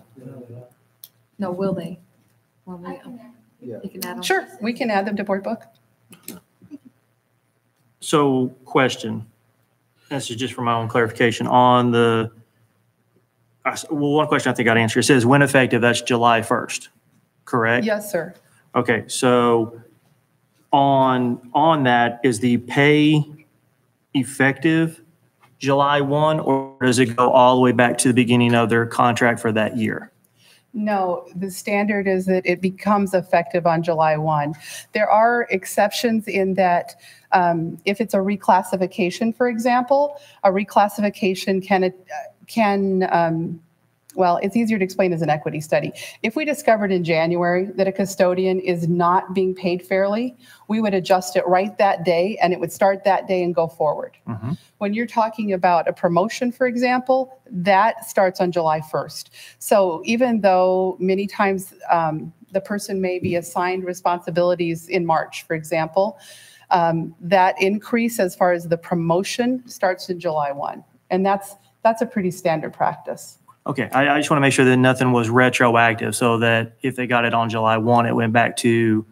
No, will they? Will I we? can add. You can add them. Sure, we can add them to board book. So question, this is just for my own clarification on the, well, one question I think I'd answer. It says when effective, that's July 1st, correct? Yes, sir. Okay, so on that, is the pay effective July 1, or does it go all the way back to the beginning of their contract for that year? No, the standard is that it becomes effective on July 1. There are exceptions in that if it's a reclassification, for example, a reclassification can well, it's easier to explain as an equity study. If we discovered in January that a custodian is not being paid fairly, we would adjust it right that day, and it would start that day and go forward. Mm-hmm. When you're talking about a promotion, for example, that starts on July 1st. So even though many times the person may be assigned responsibilities in March, for example, that increase as far as the promotion starts in July 1. And that's a pretty standard practice. Okay, I just want to make sure that nothing was retroactive, so that if they got it on July 1, it went back to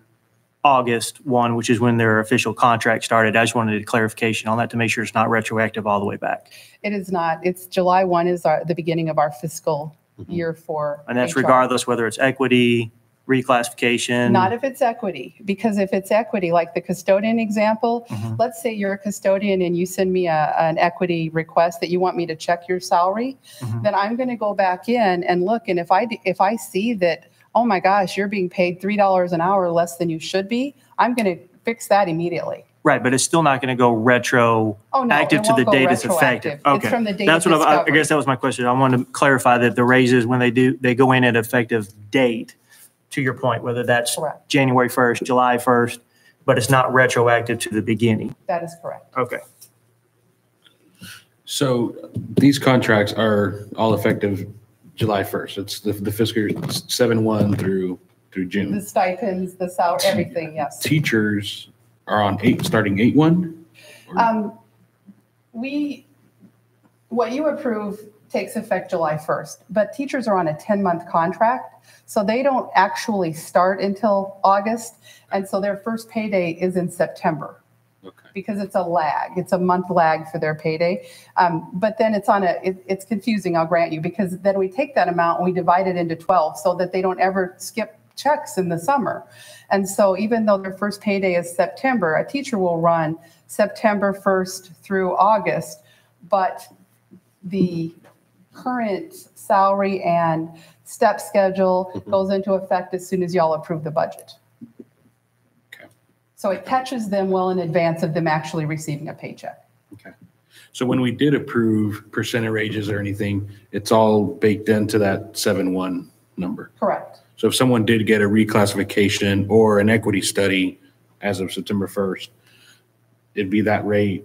August 1, which is when their official contract started. I just wanted a clarification on that to make sure it's not retroactive all the way back. It is not. It's July 1 is the beginning of our fiscal year for And that's HR. regardless whether it's equity, reclassification. Not if it's equity, because if it's equity, like the custodian example, let's say you're a custodian and you send me an equity request that you want me to check your salary, then I'm going to go back in and look. And if I see that, oh my gosh, you're being paid $3 an hour less than you should be, I'm going to fix that immediately. Right, but it's still not going to go retroactive to the date it's effective. It's from the date That's of what I discovery. guess that was my question. I wanted to clarify that the raises, when they go in at effective date, to your point, whether that's Correct. January 1st, July 1st, but it's not retroactive to the beginning. That is correct. Okay. So these contracts are all effective July 1st. It's the fiscal year 7/1 through The June. stipends, the salary, everything, yes. Teachers are on starting 8/1? What you approve takes effect July 1st, but teachers are on a 10-month contract, so they don't actually start until August, and so their first payday is in September. Okay. Because it's a lag. It's a month lag for their payday. But then it's confusing, I'll grant you, because then we take that amount and we divide it into 12 so that they don't ever skip checks in the summer. And so even though their first payday is September, a teacher will run September 1st through August, but the current salary and step schedule goes into effect as soon as y'all approve the budget. Okay. So it catches them well in advance of them actually receiving a paycheck. Okay. So when we did approve percent of wages or anything, it's all baked into that 7/1 number. Correct. So if someone did get a reclassification or an equity study as of September 1st, it'd be that rate,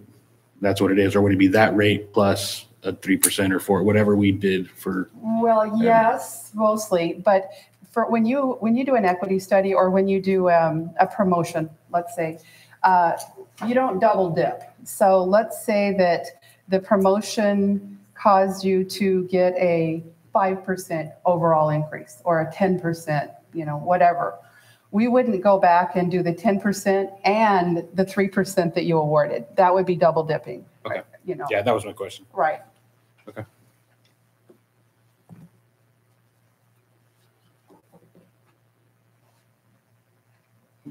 that's what it is, or would it be that rate plus a 3% or 4%, whatever we did for? Well, yes, mostly, but for when you do an equity study or when you do a promotion, let's say, you don't double dip. So let's say that the promotion caused you to get a 5% overall increase or a 10%, whatever. We wouldn't go back and do the 10% and the 3% that you awarded. That would be double dipping. Okay. Right, Yeah, that was my question. Right. Okay.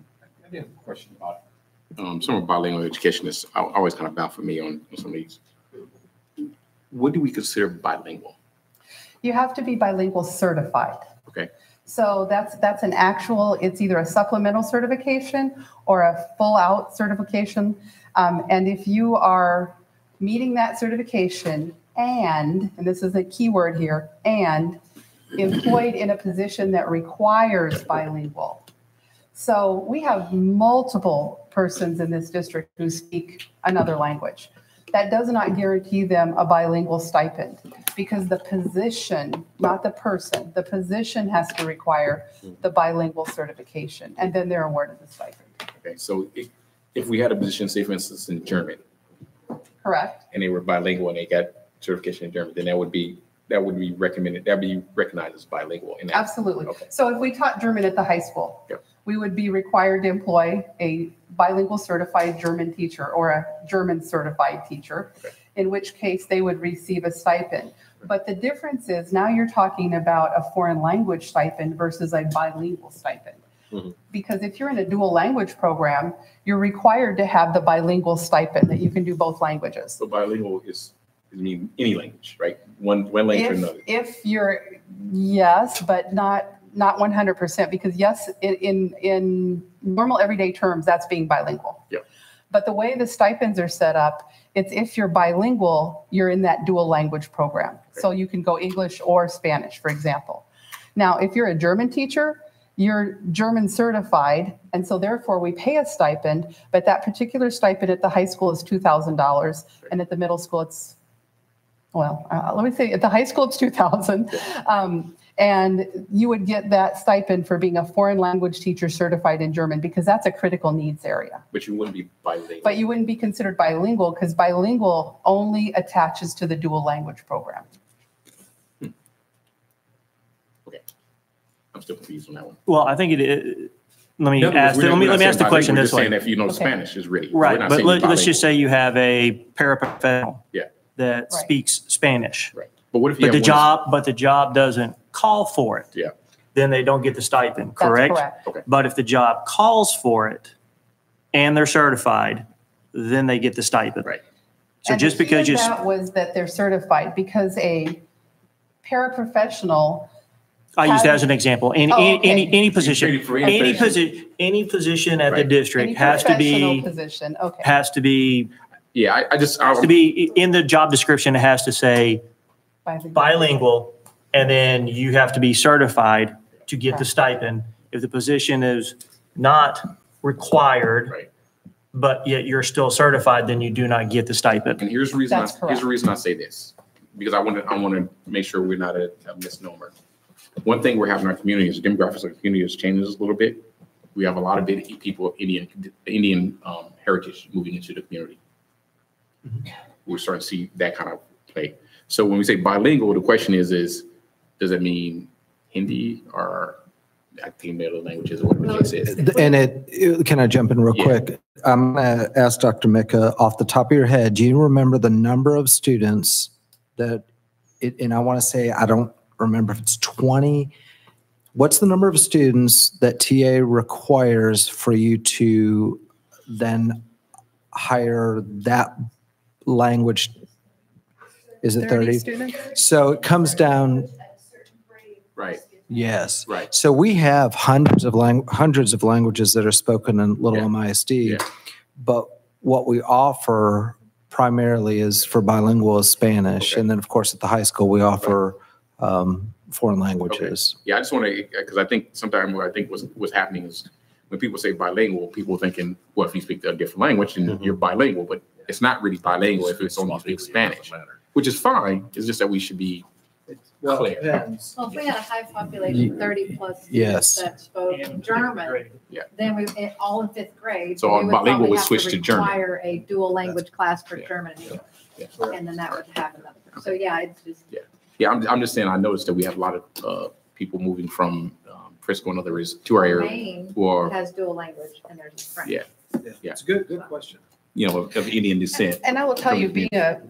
I did have a question about some of bilingual education is always kind of baffled me on some of these. What do we consider bilingual? You have to be bilingual certified. Okay. So that's an actual, it's either a supplemental certification or a full out certification. And if you are meeting that certification and this is a key word here, and employed in a position that requires bilingual. So we have multiple persons in this district who speak another language. That does not guarantee them a bilingual stipend because the position, not the person, the position has to require the bilingual certification, and then they're awarded the stipend. Okay, so if we had a position, say for instance, in German, Correct. and they were bilingual and they got certification in German, then that would be recommended, that would be recognized as bilingual. In that. Absolutely. Okay. So if we taught German at the high school, Yep. we would be required to employ a bilingual certified German teacher or a German certified teacher, Okay. in which case they would receive a stipend. But the difference is now you're talking about a foreign language stipend versus a bilingual stipend. Mm-hmm. Because if you're in a dual language program, you're required to have the bilingual stipend that you can do both languages. So bilingual is mean any language, right? One language or another. If you're, yes, but not 100%, because yes, in normal everyday terms, that's being bilingual. Yep. But the way the stipends are set up, it's if you're bilingual, you're in that dual language program. Okay. So you can go English or Spanish, for example. Now, if you're a German teacher, you're German certified, and so therefore we pay a stipend, but that particular stipend at the high school is $2,000, and at the middle school it's, let me say, at the high school it's $2,000. And you would get that stipend for being a foreign language teacher certified in German because that's a critical needs area. But you wouldn't be bilingual. But you wouldn't be considered bilingual because bilingual only attaches to the dual language program. Okay. I'm still confused on that one. Well, I think it let me No, ask, we're not- let we're me not ask the saying question bilingual, this we're just saying way. if you know Okay. Spanish is ready. We're Right, not but saying let's just bilingual. say you have a paraprofessional. Yeah. That Right. speaks Spanish. Right. But what if you But have the one job, but the job doesn't call for it. Yeah. Then they don't get the stipend, That's correct? correct. Okay. But if the job calls for it and they're certified, then they get the stipend. Right. So And just the key because of you, that was that they're certified, because a paraprofessional, I use that as an example, any, Oh, okay. any position, Training for any any position at the Right. any district has to professional be, position, okay. has to be, Yeah, has to be, in the job description, it has to say bilingual, and then you have to be certified to get the stipend. If the position is not required, Right. but yet you're still certified, then you do not get the stipend. And here's the reason, That's here's the reason I say this, because I want to make sure we're not a misnomer. One thing we're having in our community is demographics of the community has changed a little bit. We have a lot of people of Indian heritage moving into the community. We're starting to see that kind of play. So when we say bilingual, the question is does it mean Hindi or I think middle languages or whatever the case is? And can I jump in real Yeah. quick? I'm going to ask Dr. Mika, off the top of your head, do you remember the number of students that, and I want to say, I don't remember if it's 20. What's the number of students that TA requires for you to then hire that language? Is it 30? students? So it comes down, Right, yes. right. So we have hundreds of languages that are spoken in Little Yeah. MISD, Yeah. but what we offer primarily is for bilingual is Spanish, Okay. and then of course at the high school we offer foreign languages. Yeah, I just want to, because I think sometimes what I think what's happening is when people say bilingual, people are thinking, well, if you speak a different language, then you're bilingual, but it's not really bilingual if it's only you speak Spanish, which is fine. It's just that we should be clear. Well, if we had a high population, 30+ Yes. students that spoke German, Yeah. then all in 5th grade. So we our would bilingual probably would have switch to German. Require a dual language class for Yeah. German and English. Yeah. And then that would have another. So yeah, it's just. Yeah, I'm just saying, I noticed that we have a lot of people moving from Frisco and other areas to our area Maine who are, has dual language and there's French. Yeah. It's good question. of Indian descent. And I will tell you, being a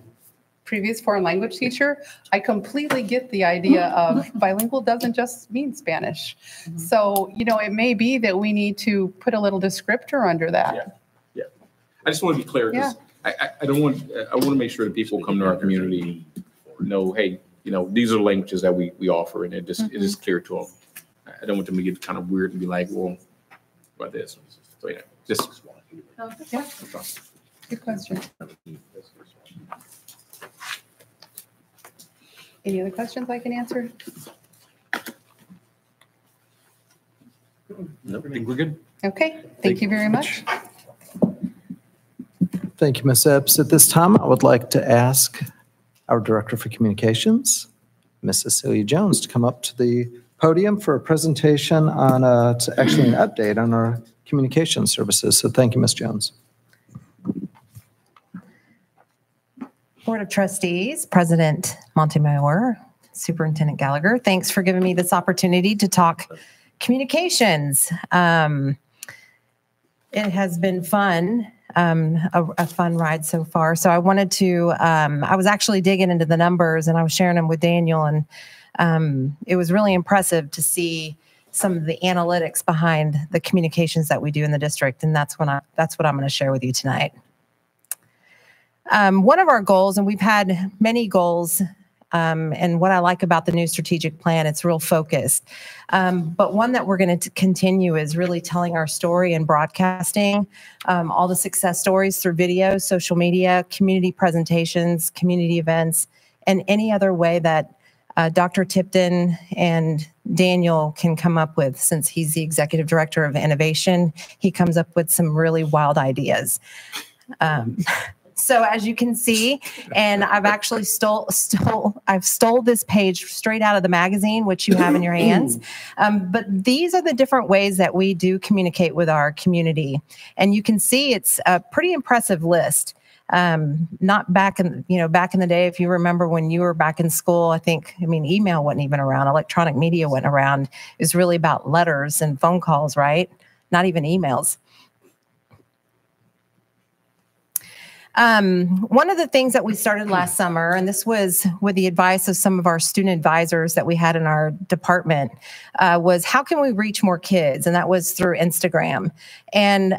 previous foreign language teacher, I completely get the idea of bilingual doesn't just mean Spanish. So, it may be that we need to put a little descriptor under that. Yeah. I just want to be clear, because I want to make sure that people come to our community know, hey, these are the languages that we offer, and it is clear to them. I don't want them to get kind of weird and be like, well, what about this? So yeah, just. Yeah. Good question. Any other questions I can answer? No, I think we're good. Okay, thank you very much. Thank you, Ms. Epps. At this time, I would like to ask our Director for Communications, Ms. Cecilia Jones, to come up to the podium for a presentation on, it's actually an update on our communication services. So thank you, Ms. Jones. Board of Trustees, President Montemayor, Superintendent Gallagher, thanks for giving me this opportunity to talk communications. It has been fun, a fun ride so far. So I wanted to, I was actually digging into the numbers and I was sharing them with Daniel, and it was really impressive to see some of the analytics behind the communications that we do in the district. And that's what I'm going to share with you tonight. One of our goals, and we've had many goals, and what I like about the new strategic plan, it's real focused. But one that we're going to continue is really telling our story and broadcasting all the success stories through video, social media, community presentations, community events, and any other way that Dr. Tipton and Daniel can come up with. Since he's the Executive Director of Innovation, he comes up with some really wild ideas. So as you can see, and I've actually stole this page straight out of the magazine, which you have in your hands. But these are the different ways that we do communicate with our community. And you can see it's a pretty impressive list. Not back in the day, if you remember when you were back in school, email wasn't even around, electronic media wasn't around. It was really about letters and phone calls, right? not even emails. One of the things that we started last summer, and this was with the advice of some of our student advisors that we had in our department, was how can we reach more kids? And that was through Instagram. And,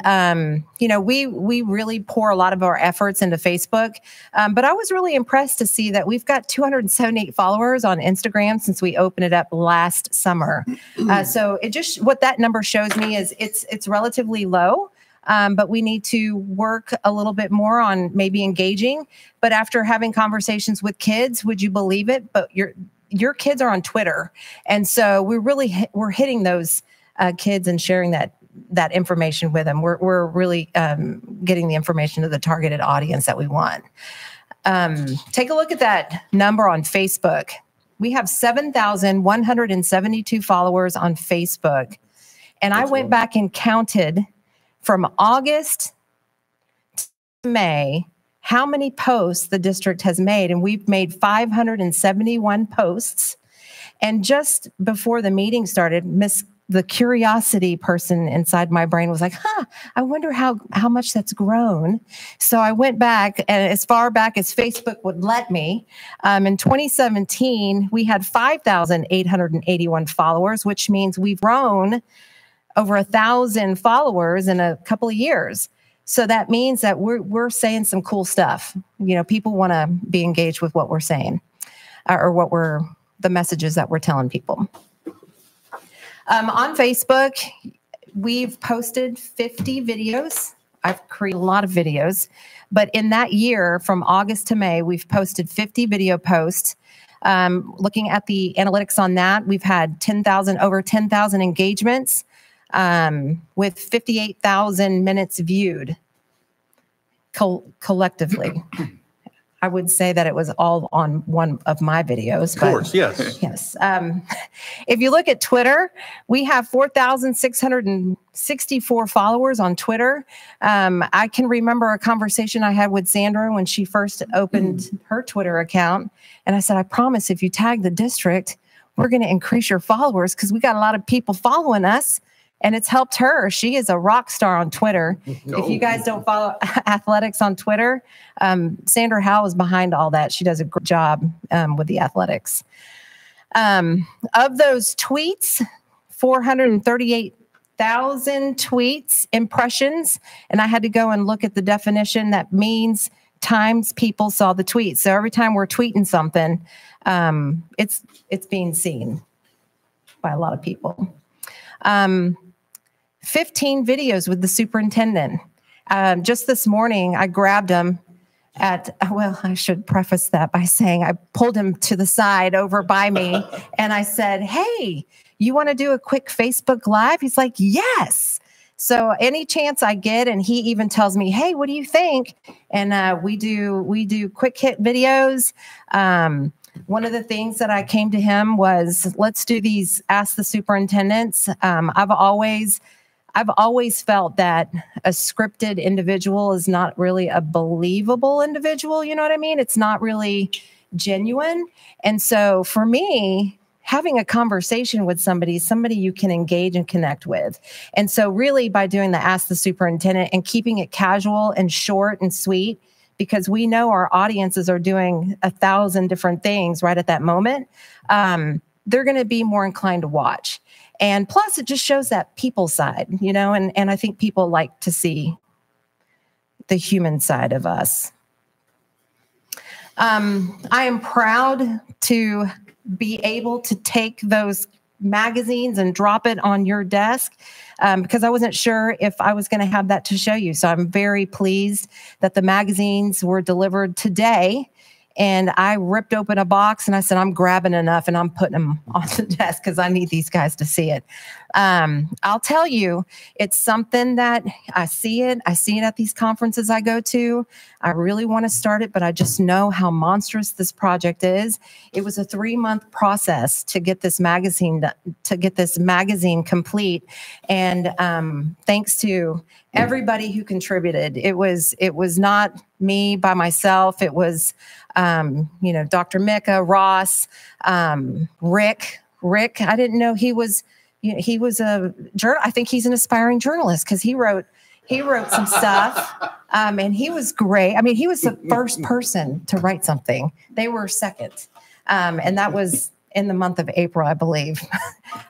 you know, we really pour a lot of our efforts into Facebook. But I was really impressed to see that we've got 278 followers on Instagram since we opened it up last summer. So it just, what that number shows me is it's relatively low. But we need to work a little bit more on maybe engaging. But after having conversations with kids, would you believe it? But your kids are on Twitter. And so we're hitting those kids and sharing that information with them. We're really getting the information to the targeted audience that we want. Take a look at that number on Facebook. We have 7,172 followers on Facebook. And I went back and counted from August to May, how many posts the district has made. And we've made 571 posts. And just before the meeting started, the curiosity person inside my brain was like, I wonder how much that's grown. So I went back, and as far back as Facebook would let me. In 2017, we had 5,881 followers, which means we've grown over 1,000 followers in a couple of years. So that means that we're saying some cool stuff. You know, people want to be engaged with what we're saying, or the messages that we're telling people. On Facebook, we've posted 50 videos. I've created a lot of videos, but in that year, from August to May, we've posted 50 video posts. Looking at the analytics on that, we've had over 10,000 engagements. With 58,000 minutes viewed collectively. I would say that it was all on one of my videos. Of course, yes. Yes. If you look at Twitter, we have 4,664 followers on Twitter. I can remember a conversation I had with Sandra when she first opened her Twitter account. And I said, I promise if you tag the district, we're going to increase your followers because we got a lot of people following us. And it's helped her. She is a rock star on Twitter. If you guys don't follow athletics on Twitter, Sandra Howe is behind all that. She does a great job with the athletics. Of those tweets, 438,000 tweets, impressions. And I had to go and look at the definition. That means times people saw the tweet. So every time we're tweeting something, it's being seen by a lot of people. 15 videos with the superintendent. Just this morning, I grabbed him I should preface that by saying I pulled him to the side over by me and I said, hey, you want to do a quick Facebook Live? He's like, yes. So any chance I get, and he even tells me, hey, what do you think? And we do quick hit videos. One of the things that I came to him was, let's do these Ask the Superintendents. I've always felt that a scripted individual is not really a believable individual. You know what I mean? It's not really genuine. And so for me, having a conversation with somebody you can engage and connect with. And so really by doing the Ask the Superintendent and keeping it casual and short and sweet, because we know our audiences are doing 1,000 different things right at that moment, they're going to be more inclined to watch. And plus, it just shows that people side, you know, and I think people like to see the human side of us. I am proud to be able to take those magazines and drop it on your desk because I wasn't sure if I was going to have that to show you. So I'm very pleased that the magazines were delivered today. And I ripped open a box and I said, I'm grabbing enough and I'm putting them on the desk because I need these guys to see it. I'll tell you, it's something that I see it at these conferences I go to. I really want to start it, but I just know how monstrous this project is. It was a 3-month process to get this magazine complete. And thanks to everybody who contributed. It was not me by myself. It was, Dr. Mika, Ross, Rick. I didn't know he was he was I think he's an aspiring journalist because he wrote some stuff. And he was great. I mean, he was the first person to write something. They were second. And that was in the month of April, I believe.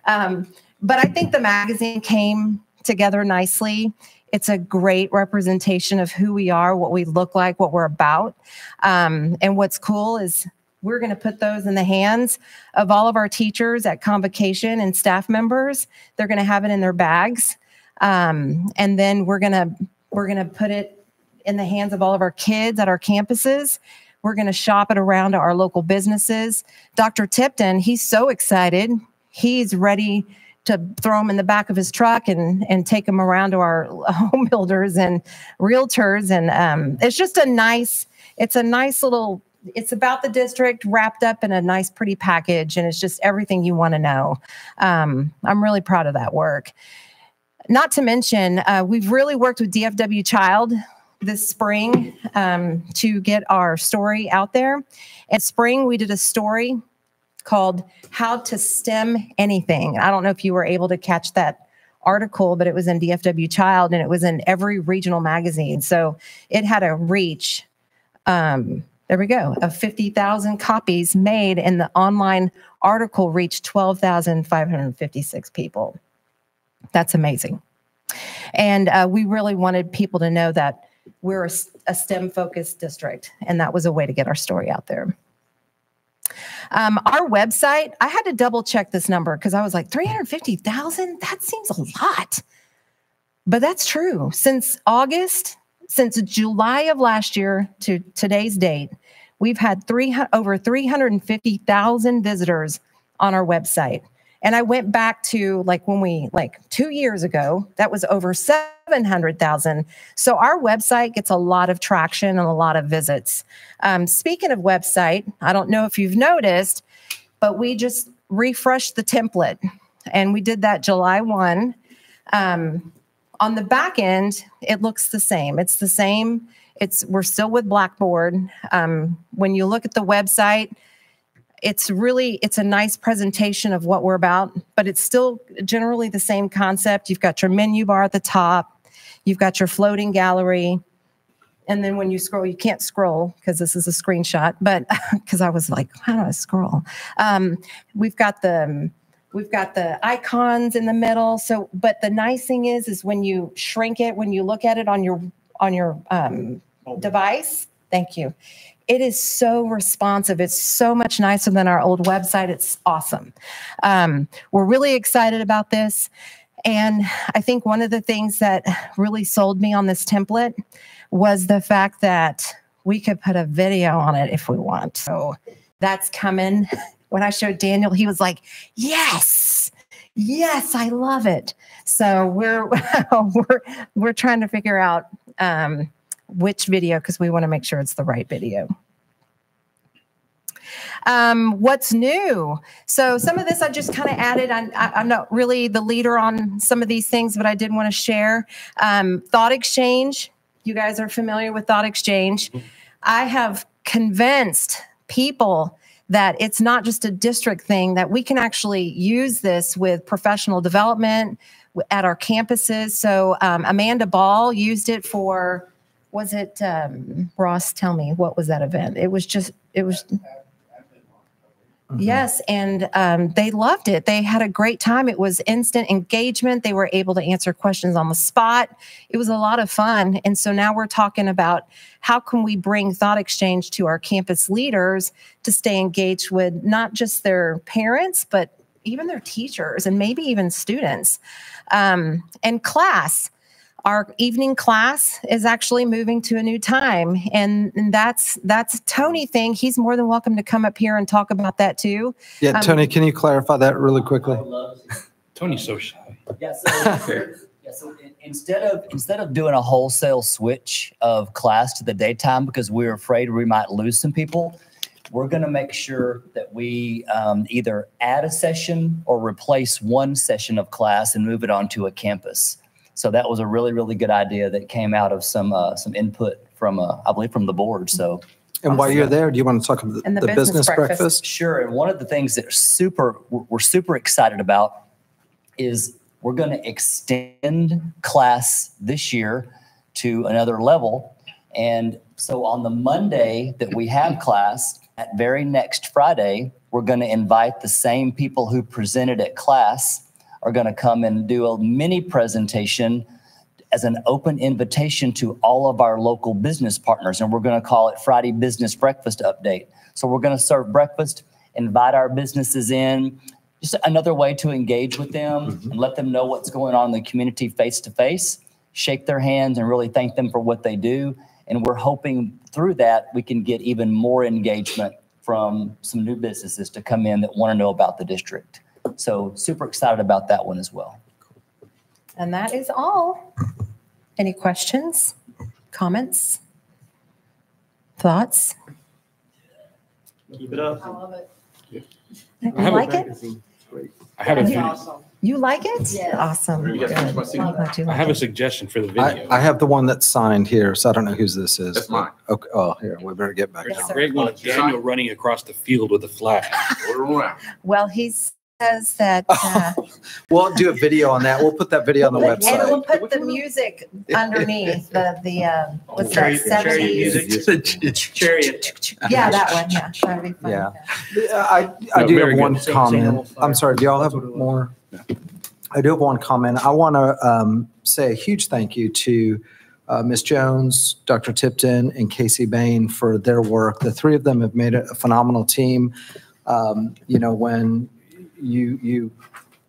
But I think the magazine came together nicely. It's a great representation of who we are, what we look like, what we're about. And what's cool is we're going to put those in the hands of all of our teachers at convocation and staff members. They're going to have it in their bags. And then we're going to put it in the hands of all of our kids at our campuses. We're going to shop it around to our local businesses. Dr. Tipton, he's so excited. He's ready to throw them in the back of his truck and take them around to our home builders and realtors. And it's just a nice little, it's about the district wrapped up in a nice, pretty package. And it's just everything you want to know. I'm really proud of that work. Not to mention, we've really worked with DFW Child this spring to get our story out there. In spring, we did a story called How to STEM Anything. I don't know if you were able to catch that article, but it was in DFW Child and it was in every regional magazine. So it had a reach, there we go, of 50,000 copies made, and the online article reached 12,556 people. That's amazing. And we really wanted people to know that we're a STEM-focused district, and that was a way to get our story out there. Our website, I had to double check this number because I was like, 350,000? That seems a lot. But that's true. Since July of last year to today's date, we've had over 350,000 visitors on our website. And I went back to when 2 years ago, that was over 700,000. So our website gets a lot of traction and a lot of visits. Speaking of website, I don't know if you've noticed, but we just refreshed the template, and we did that July 1. On the back end, it looks the same. It's the same. We're still with Blackboard. When you look at the website, it's a nice presentation of what we're about, but it's still generally the same concept. You've got your menu bar at the top. You've got your floating gallery. And then when you scroll, you can't scroll because this is a screenshot, but because I was like, how do I scroll? We've got the icons in the middle. So, but the nice thing is when you shrink it, when you look at it on your device, thank you. It is so responsive. It's so much nicer than our old website. It's awesome. We're really excited about this. And I think one of the things that really sold me on this template was the fact that we could put a video on it if we want. So that's coming. When I showed Daniel, he was like, yes, I love it. So we're trying to figure out which video, because we want to make sure it's the right video. What's new? So some of this I just kind of added. I'm not really the leader on some of these things, but I did want to share. Thought Exchange. You guys are familiar with Thought Exchange. I have convinced people that it's not just a district thing, that we can actually use this with professional development at our campuses. So Amanda Ball used it for, was it, Ross, tell me, what was that event? It was. Yes, and they loved it. They had a great time. It was instant engagement. They were able to answer questions on the spot. It was a lot of fun. And so now we're talking about how can we bring Thought Exchange to our campus leaders to stay engaged with not just their parents, but even their teachers and maybe even students. And class. Our evening class is actually moving to a new time, and that's a Tony thing. He's more than welcome to come up here and talk about that too. Yeah, Tony, can you clarify that really quickly? Tony's so shy. Yeah, so instead of doing a wholesale switch of class to the daytime because we're afraid we might lose some people, we're going to make sure that we either add a session or replace one session of class and move it onto a campus. So that was a really, really good idea that came out of some input from, I believe, from the board. So, and while you're there, do you want to talk about the business breakfast? Sure. And one of the things that we're super excited about is we're going to extend class this year to another level. And so on the Monday that we have class, that very next Friday, we're going to invite the same people who presented at class are going to come and do a mini presentation as an open invitation to all of our local business partners. And we're going to call it Friday Business Breakfast Update. So we're going to serve breakfast, invite our businesses in, just another way to engage with them and let them know what's going on in the community face to face, shake their hands and really thank them for what they do. And we're hoping through that we can get even more engagement from some new businesses to come in that want to know about the district. So super excited about that one as well. And that is all. Any questions, comments, thoughts? Keep it up. I love it. You like it? I have a video. Awesome. You like it? Yes. Awesome. You guys finish my Good. scene? Glad you I like have a it. suggestion for the video. I have the one that's signed here, so I don't know whose this is. That's mine. Okay. Oh, here, we better get back. There's Yes, a sir. great one of Daniel running across the field with a flag. Order around. Well, he says that. We'll do a video on that. We'll put that video on the And we'll website. put the music underneath the what's Chariot- that, chariot 70s? music. Chariot. Yeah, that one, yeah. That'd be fun. Yeah. I do very have one good. comment. I'm sorry, do y'all have more? I do have one comment. I want to say a huge thank you to Ms. Jones, Dr. Tipton, and Casey Bain for their work. The three of them have made a phenomenal team. When you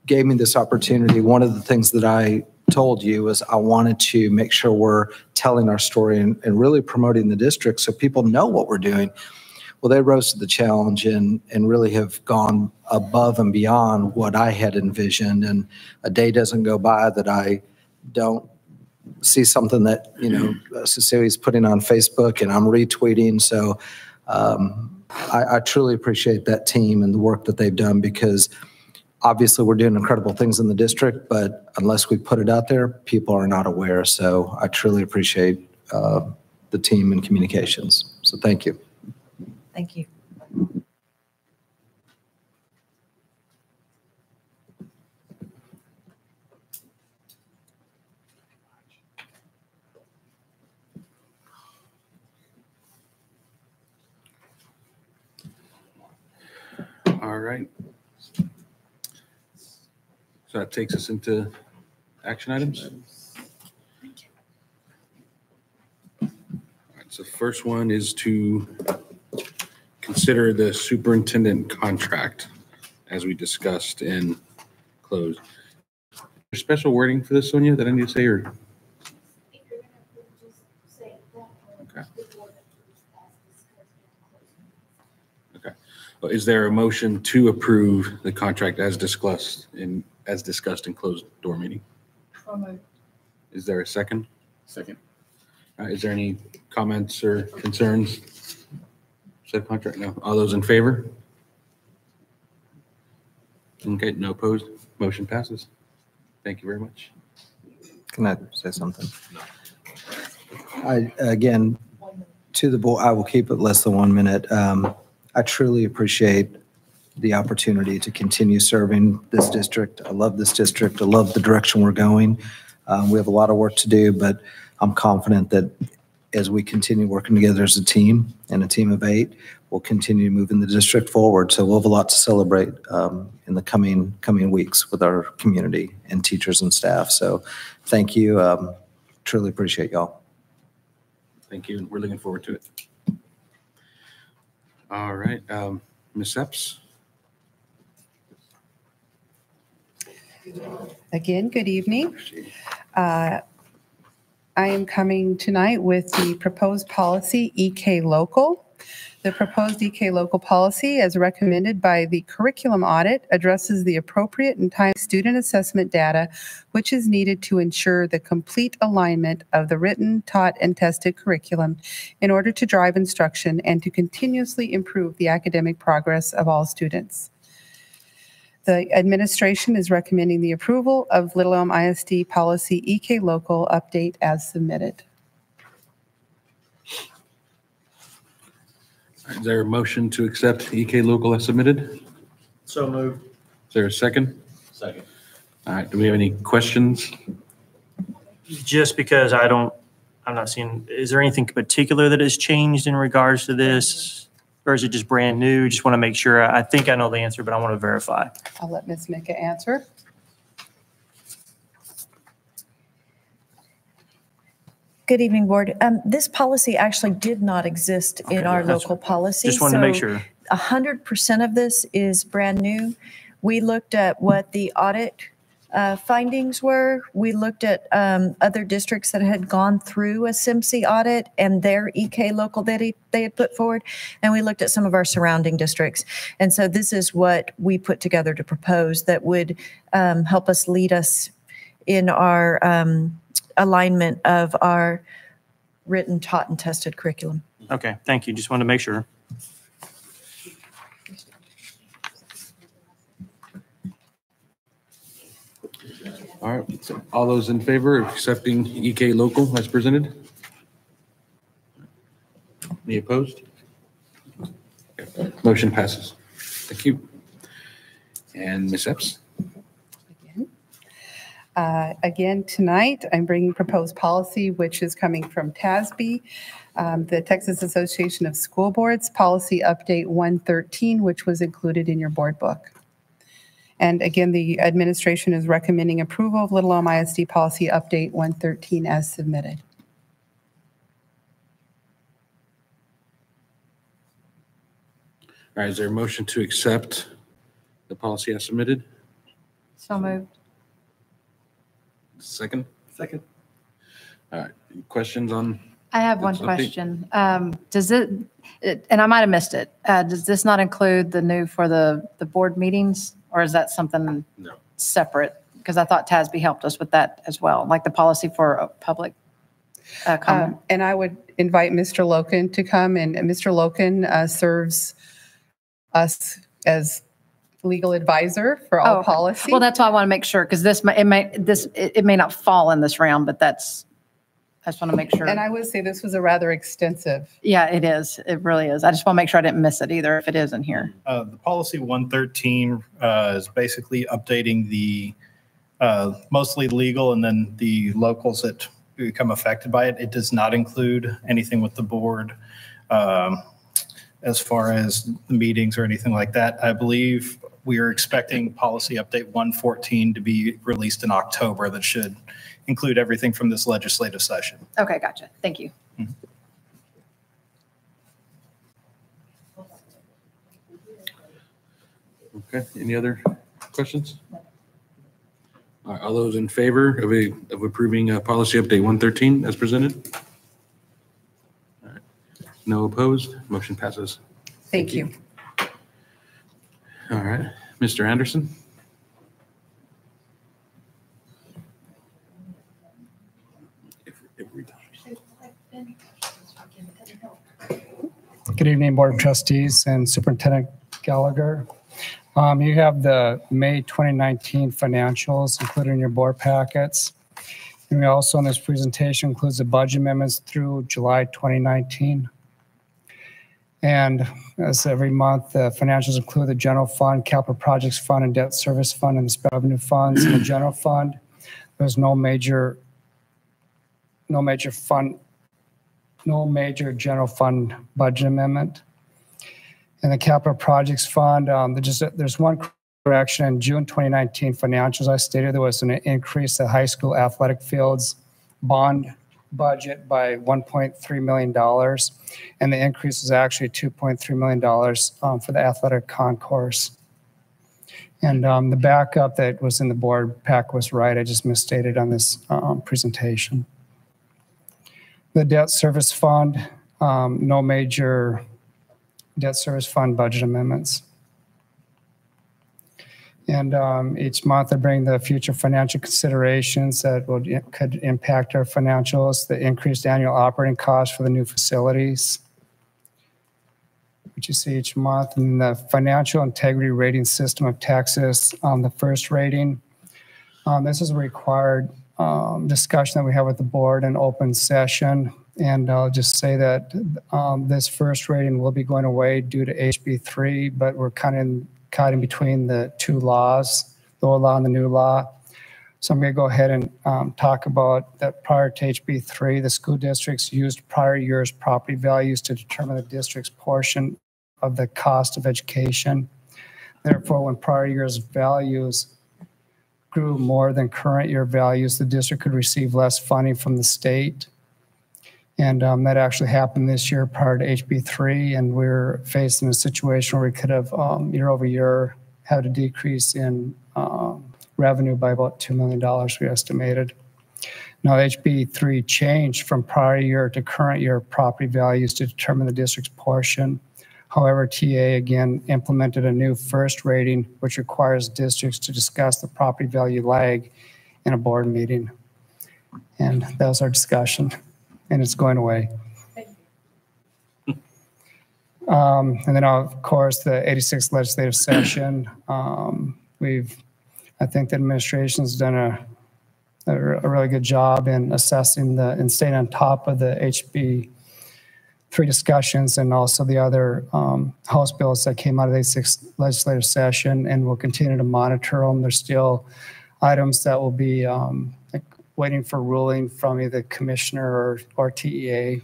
gave me this opportunity, one of the things that I told you is I wanted to make sure we're telling our story and really promoting the district so people know what we're doing. Well, they rose to the challenge and really have gone above and beyond what I had envisioned. And a day doesn't go by that I don't see something that, Cecilia's putting on Facebook and I'm retweeting. So I truly appreciate that team and the work that they've done, because obviously we're doing incredible things in the district, but unless we put it out there, people are not aware. So I truly appreciate the team and communications. So thank you. Thank you. All right. So that takes us into action items. All right, so first one is to consider the superintendent contract as we discussed in closed. There's special wording for this, Sonia, that I need to say, or? If you're gonna just say that. Okay. Okay. Well, is there a motion to approve the contract as discussed in closed door meeting? Is there a second? Second. Is there any comments or concerns? Said contract, no. All those in favor? Okay, no opposed. Motion passes. Thank you very much. Can I say something? Again, to the board, I will keep it less than 1 minute. I truly appreciate the opportunity to continue serving this district. I love this district. I love the direction we're going. We have a lot of work to do, but I'm confident that as we continue working together as a team and a team of 8, we'll continue moving the district forward. So we'll have a lot to celebrate in the coming weeks with our community and teachers and staff. So thank you. Truly appreciate y'all. Thank you. We're looking forward to it. All right. Ms. Epps? Again, good evening. I am coming tonight with the proposed policy EK Local. The proposed EK Local policy, as recommended by the curriculum audit, addresses the appropriate and timely student assessment data, which is needed to ensure the complete alignment of the written, taught, and tested curriculum in order to drive instruction and to continuously improve the academic progress of all students. The administration is recommending the approval of Little Elm ISD policy EK Local update as submitted. Is there a motion to accept EK Local as submitted? So moved. Is there a second? Second. All right, do we have any questions? Just because I'm not seeing, is there anything particular that has changed in regards to this? Or is it just brand new? Just want to make sure. I think I know the answer, but I want to verify. I'll let Ms. Mika answer. Good evening, Board. This policy actually did not exist in our local policy. Just wanted to make sure. 100% of this is brand new. We looked at what the audit findings were. We looked at other districts that had gone through a SIMC audit and their EK local that they had put forward. And we looked at some of our surrounding districts. And so this is what we put together to propose that would help us lead us in our alignment of our written, taught, and tested curriculum. Okay, thank you. Just wanted to make sure. All right, so all those in favor of accepting EK local as presented? Any opposed? Okay, motion passes. Thank you. And Ms. Epps? Again, tonight, I'm bringing proposed policy, which is coming from TASB, the Texas Association of School Boards, Policy Update 113, which was included in your board book. And again, the administration is recommending approval of Little Elm ISD Policy Update 113 as submitted. All right, is there a motion to accept the policy as submitted? So moved. Second? Second. All right, any questions on? I have one That's okay. question. Does and I might have missed it, does this not include the new for the board meetings? Or is that something separate? Because I thought TASB helped us with that as well, like the policy for public comment. And I would invite Mr. Loken to come, and Mr. Loken serves us as legal advisor for all policy. Well, that's why I want to make sure, because it may not fall in this round, but I just want to make sure. And I would say this was a rather extensive. Yeah, it is. It really is. I just want to make sure I didn't miss it either if it isn't here. The policy 113 is basically updating the mostly legal and then the locals that become affected by it. It does not include anything with the board as far as the meetings or anything like that. I believe we are expecting policy update 114 to be released in October. That should include everything from this legislative session. Okay, gotcha. Thank you. Okay, any other questions? All right, all those in favor of approving policy update 113 as presented? All right, no opposed, motion passes. Thank you. All right, Mr. Anderson? Good evening, Board of Trustees and Superintendent Gallagher. You have the May 2019 financials included in your board packets. And we also, in this presentation, includes the budget amendments through July 2019. And as every month, the financials include the general fund, capital projects fund, and debt service fund, and the revenue funds. In the general fund, there's no major general fund budget amendment. In the capital projects fund, there's one correction. In June 2019 financials, I stated there was an increase in high school athletic fields bond budget by $1.3 million. And the increase is actually $2.3 million for the athletic concourse. And the backup that was in the board pack was right. I just misstated on this presentation. The debt service fund, no major debt service fund budget amendments. And each month I bring the future financial considerations that could impact our financials, the increased annual operating costs for the new facilities, which you see each month, and the financial integrity rating system of Texas, the first rating. This is a required discussion that we have with the board in open session. And I'll just say that this first rating will be going away due to HB3, but we're kind of caught in between the two laws, the old law and the new law. So I'm going to go ahead and talk about that prior to HB3, the school districts used prior year's property values to determine the district's portion of the cost of education. Therefore, when prior year's values grew more than current year values, the district could receive less funding from the state. And that actually happened this year prior to HB3, and we're facing a situation where we could have year over year had a decrease in revenue by about $2 million, we estimated. Now, HB3 changed from prior year to current year property values to determine the district's portion. However, TA again implemented a new first rating, which requires districts to discuss the property value lag in a board meeting. And that was our discussion, and it's going away. And then, of course, the 86th legislative session. I think the administration's done a really good job in assessing and staying on top of the HB3 discussions and also the other House bills that came out of the 86th legislative session, and we'll continue to monitor them. There's still items that will be waiting for ruling from either commissioner or TEA.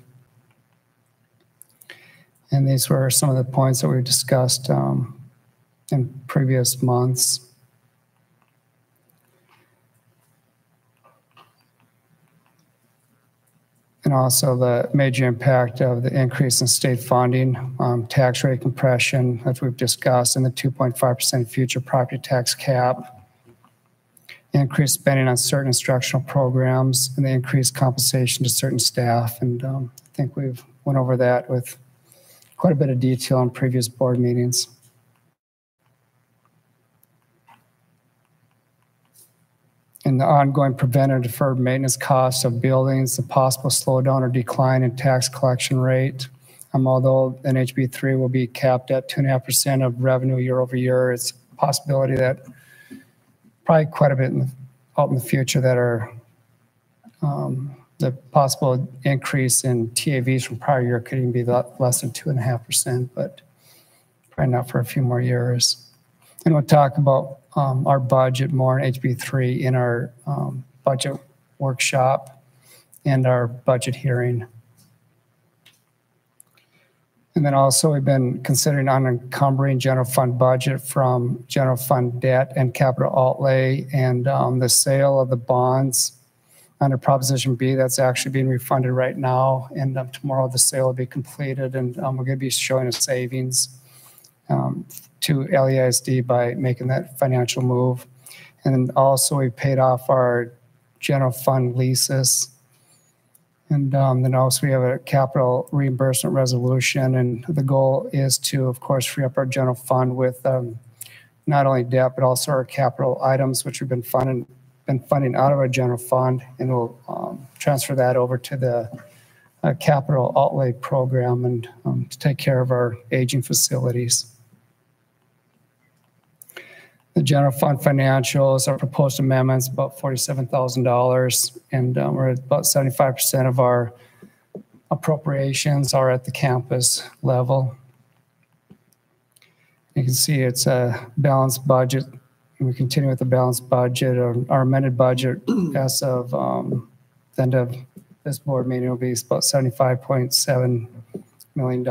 And these were some of the points that we discussed in previous months. And also the major impact of the increase in state funding, tax rate compression, as we've discussed, and the 2.5% future property tax cap, increased spending on certain instructional programs, and the increased compensation to certain staff. And I think we've went over that with quite a bit of detail in previous board meetings. And the ongoing preventive deferred maintenance costs of buildings, the possible slowdown or decline in tax collection rate. Although NHB3 will be capped at 2.5% of revenue year over year, it's a possibility that probably quite a bit out in the future that are the possible increase in TAVs from prior year could even be less than 2.5%, but probably not for a few more years. And we'll talk about our budget more in HB3 in our budget workshop and our budget hearing. And then also we've been considering unencumbering general fund budget from general fund debt and capital outlay, and the sale of the bonds under Proposition B that's actually being refunded right now. And tomorrow the sale will be completed, and we're going to be showing a savings to LEISD by making that financial move. And then also we paid off our general fund leases. And then also we have a capital reimbursement resolution, and the goal is to, of course, free up our general fund with not only debt, but also our capital items, which we've been funding out of our general fund, and we'll transfer that over to the capital outlay program and to take care of our aging facilities. The general fund financials, our proposed amendments, about $47,000, and we're at about 75% of our appropriations are at the campus level. You can see it's a balanced budget, and we continue with the balanced budget. Our amended budget as of the end of this board meeting will be about $75.7 million.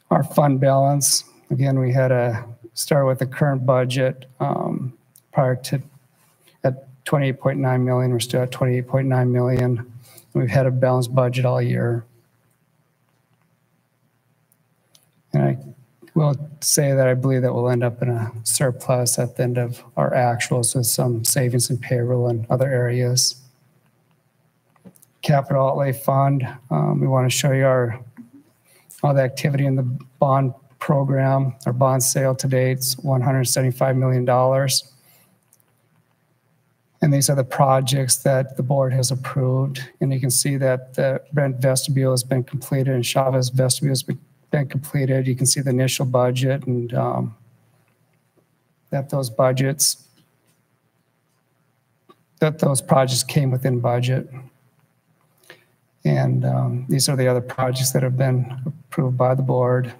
Our fund balance, again, we had a start with the current budget prior to at 28.9 million. We're still at 28.9 million. We've had a balanced budget all year. And I will say that I believe that we'll end up in a surplus at the end of our actuals with some savings in payroll and other areas. Capital outlay fund, we want to show you all the activity in the bond program. Our bond sale to date is $175 million. And these are the projects that the board has approved. And you can see that the Brent vestibule has been completed and Chavez vestibule has been completed. You can see the initial budget, and that those projects came within budget. And these are the other projects that have been approved by the board.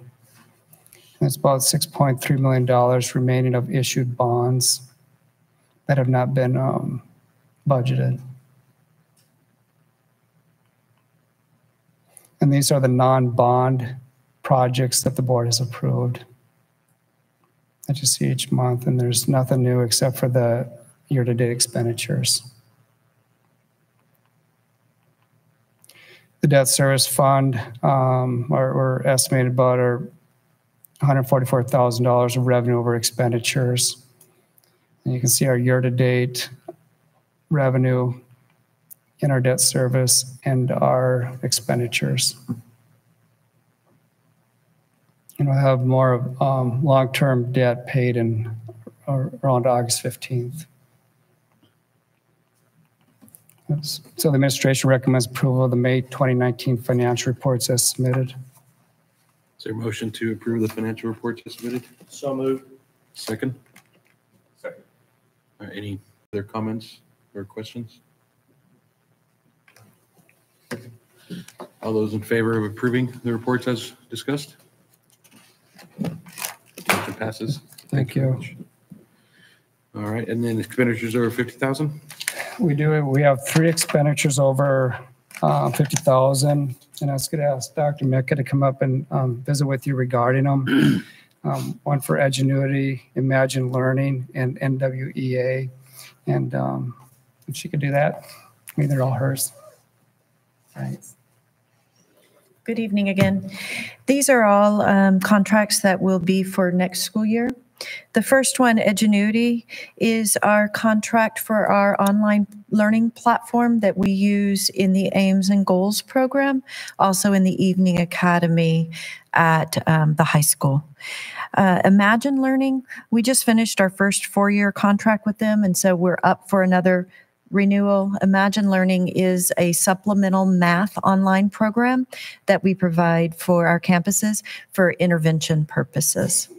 It's about $6.3 million remaining of issued bonds that have not been budgeted. And these are the non-bond projects that the board has approved that you see each month, and there's nothing new except for the year-to-date expenditures. The debt service fund, we're estimated about our $144,000 of revenue over expenditures. And you can see our year-to-date revenue in our debt service and our expenditures. And we'll have more of long-term debt paid in around August 15th. So the administration recommends approval of the May 2019 financial reports as submitted. Is there a motion to approve the financial reports as submitted? So moved. Second? Second. All right, any other comments or questions? All those in favor of approving the reports as discussed? Motion passes. Thank you. very much. All right, and then expenditures over 50,000? We do. We have 3 expenditures over 50,000, and I was going to ask Dr. Mecca to come up and visit with you regarding them. One for Edgenuity, Imagine Learning, and NWEA. And if she could do that, I mean, they're all hers. Right. Good evening again. These are all contracts that will be for next school year. The first one, Edgenuity, is our contract for our online learning platform that we use in the Aims and Goals program, also in the Evening Academy at the high school. Imagine Learning, we just finished our first 4-year contract with them, and so we're up for another renewal. Imagine Learning is a supplemental math online program that we provide for our campuses for intervention purposes.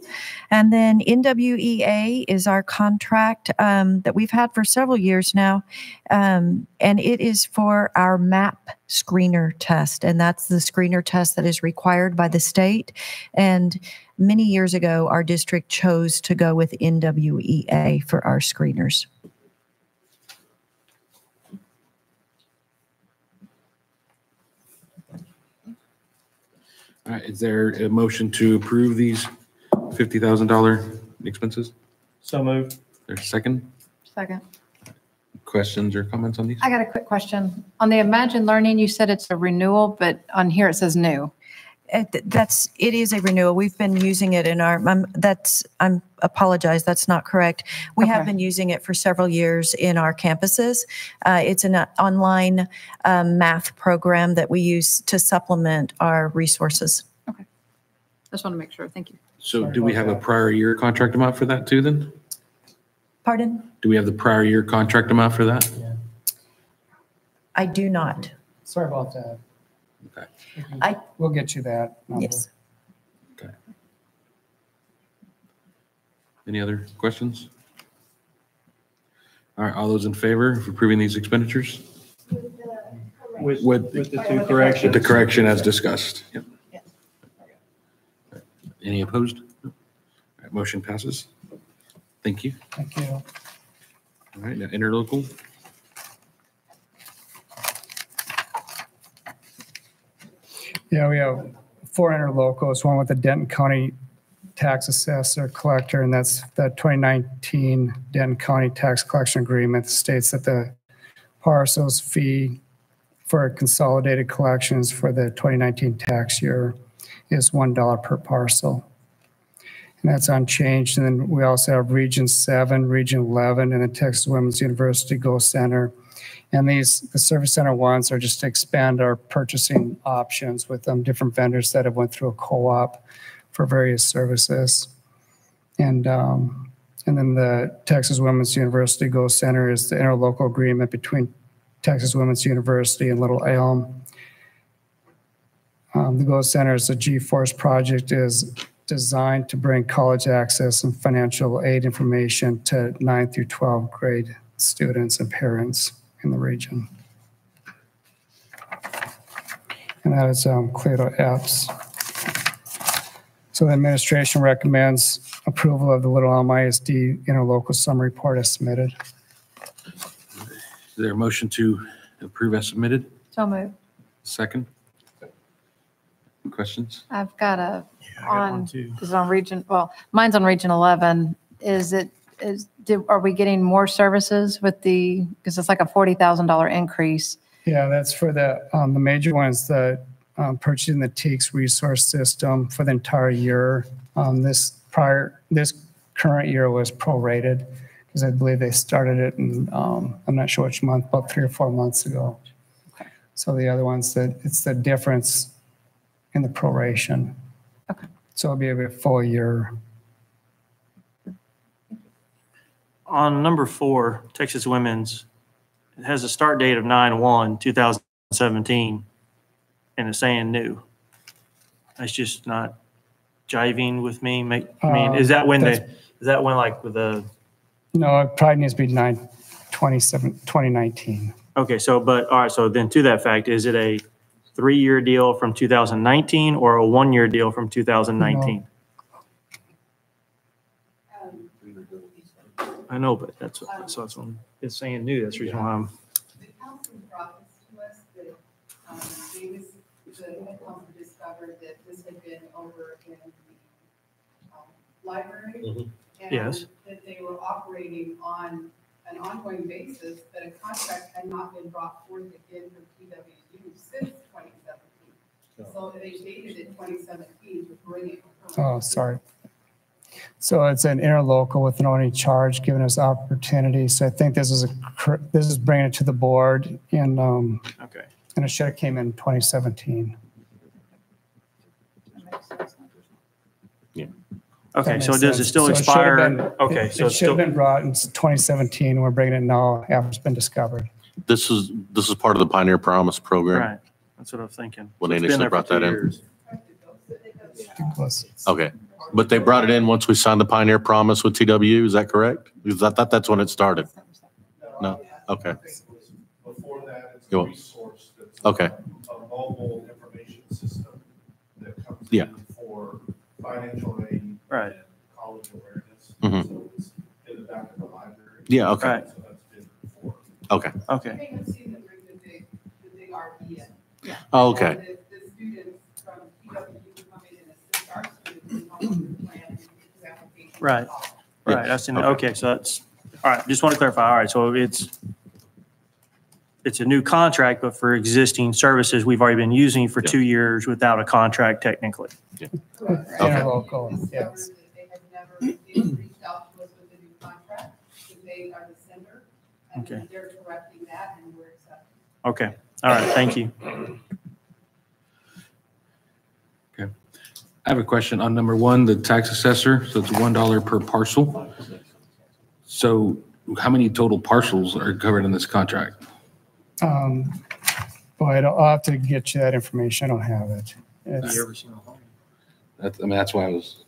And then NWEA is our contract that we've had for several years now, and it is for our MAP screener test, and that's the screener test that is required by the state. And many years ago, our district chose to go with NWEA for our screeners. All right, is there a motion to approve these $50,000 expenses? So moved. There's a second? Second. Questions or comments on these? I got a quick question. On the Imagine Learning, you said it's a renewal, but on here it says new. It is a renewal. We've been using it in our, I apologize, that's not correct. We have been using it for several years in our campuses. It's an online math program that we use to supplement our resources. Okay. Just want to make sure. Thank you. So do we have a prior year contract amount for that too then? Pardon? Do we have the prior year contract amount for that? Yeah. I do not. Sorry about that. Okay. We'll get you that number. Yes. Okay. Any other questions? All right, all those in favor of approving these expenditures? With the 2 corrections. With the correction as discussed. Yep. Yes. Any opposed? No. All right, motion passes. Thank you. Thank you. All right, now interlocal. Yeah, we have 4 interlocals, one with the Denton County Tax Assessor Collector, and that's the 2019 Denton County Tax Collection Agreement that states that the parcels fee for consolidated collections for the 2019 tax year is $1 per parcel. And that's unchanged. And then we also have Region 7, Region 11, and the Texas Women's University Go Center. And the Service Center ones are just to expand our purchasing options with different vendors that have went through a co-op for various services. And then the Texas Women's University Go Center is the interlocal agreement between Texas Women's University and Little Elm. The Go Center is a G-Force project, is designed to bring college access and financial aid information to 9th through 12th grade students and parents in the region. And that is Cledo Apps. So the administration recommends approval of the Little Elm ISD interlocal summary report as submitted. Is there a motion to approve as submitted? So moved. Second? Questions? I've got a, I got one on, too. is it on region, well, mine's on region 11. Are we getting more services with the, because it's like a $40,000 increase. Yeah, that's for the major ones, the purchasing the TEACS resource system for the entire year. This current year was prorated because I believe they started it in, I'm not sure which month, about 3 or 4 months ago. Okay. So the other ones, it's the difference in the proration. Okay. So it'll be a full year. On number 4, Texas Women's, it has a start date of 9/1/2017, and it's saying new. That's just not jiving with me. I mean, is that when like with the? No, it probably needs to be 9/27/2019. Okay, so all right, so then to that fact, is it a 3-year deal from 2019 or a 1-year deal from 2019? I know, but that's what it's saying new. That's the reason why I'm. The council brought this to us that the head council discovered that this had been over in the library. And Yes. that they were operating on an ongoing basis, but a contract had not been brought forth again from TWU since 2017. So they dated it 2017 to bring it. Oh, sorry. So it's an interlocal with an only charge, giving us opportunity. So I think this is bringing it to the board and Okay. and it should have came in 2017. Okay, That so makes does sense. it still So it should expire? have been- Okay, it so it's should have still, been brought in 2017. We're bringing it now after it's been discovered. This is part of the Pioneer Promise program. right, that's what I was thinking. When So they it's been initially there for brought that 2 in. years. Okay. But they brought it in once we signed the Pioneer Promise with TW, is that correct? Because I thought that's when it started. No? Okay. Before that, it's a Go. resource that's Okay. a mobile information system that comes Yeah. in for financial aid Right. and college awareness. Mhm. So it's in the back of the library. Yeah, okay. Right. So that's been before. Okay. Okay. You may have seen them bring the big RV in. Oh, okay. The students from TWU come in and assist our students in helping with the plan and the application. Right. Right, Yes. I've seen, okay, so that's, all right, just want to clarify, all right, so it's a new contract, but for existing services we've already been using for 2 years without a contract technically. Interlocal, yes. They had never reached out to us with a new contract, so they are the sender. And Okay. they're correcting that and we're accepting. Okay, all right, thank you. Okay. I have a question on number 1, the tax assessor. So it's $1 per parcel. So how many total parcels are covered in this contract? Boy, I'll have to get you that information. I don't have it. It's, That's why I was,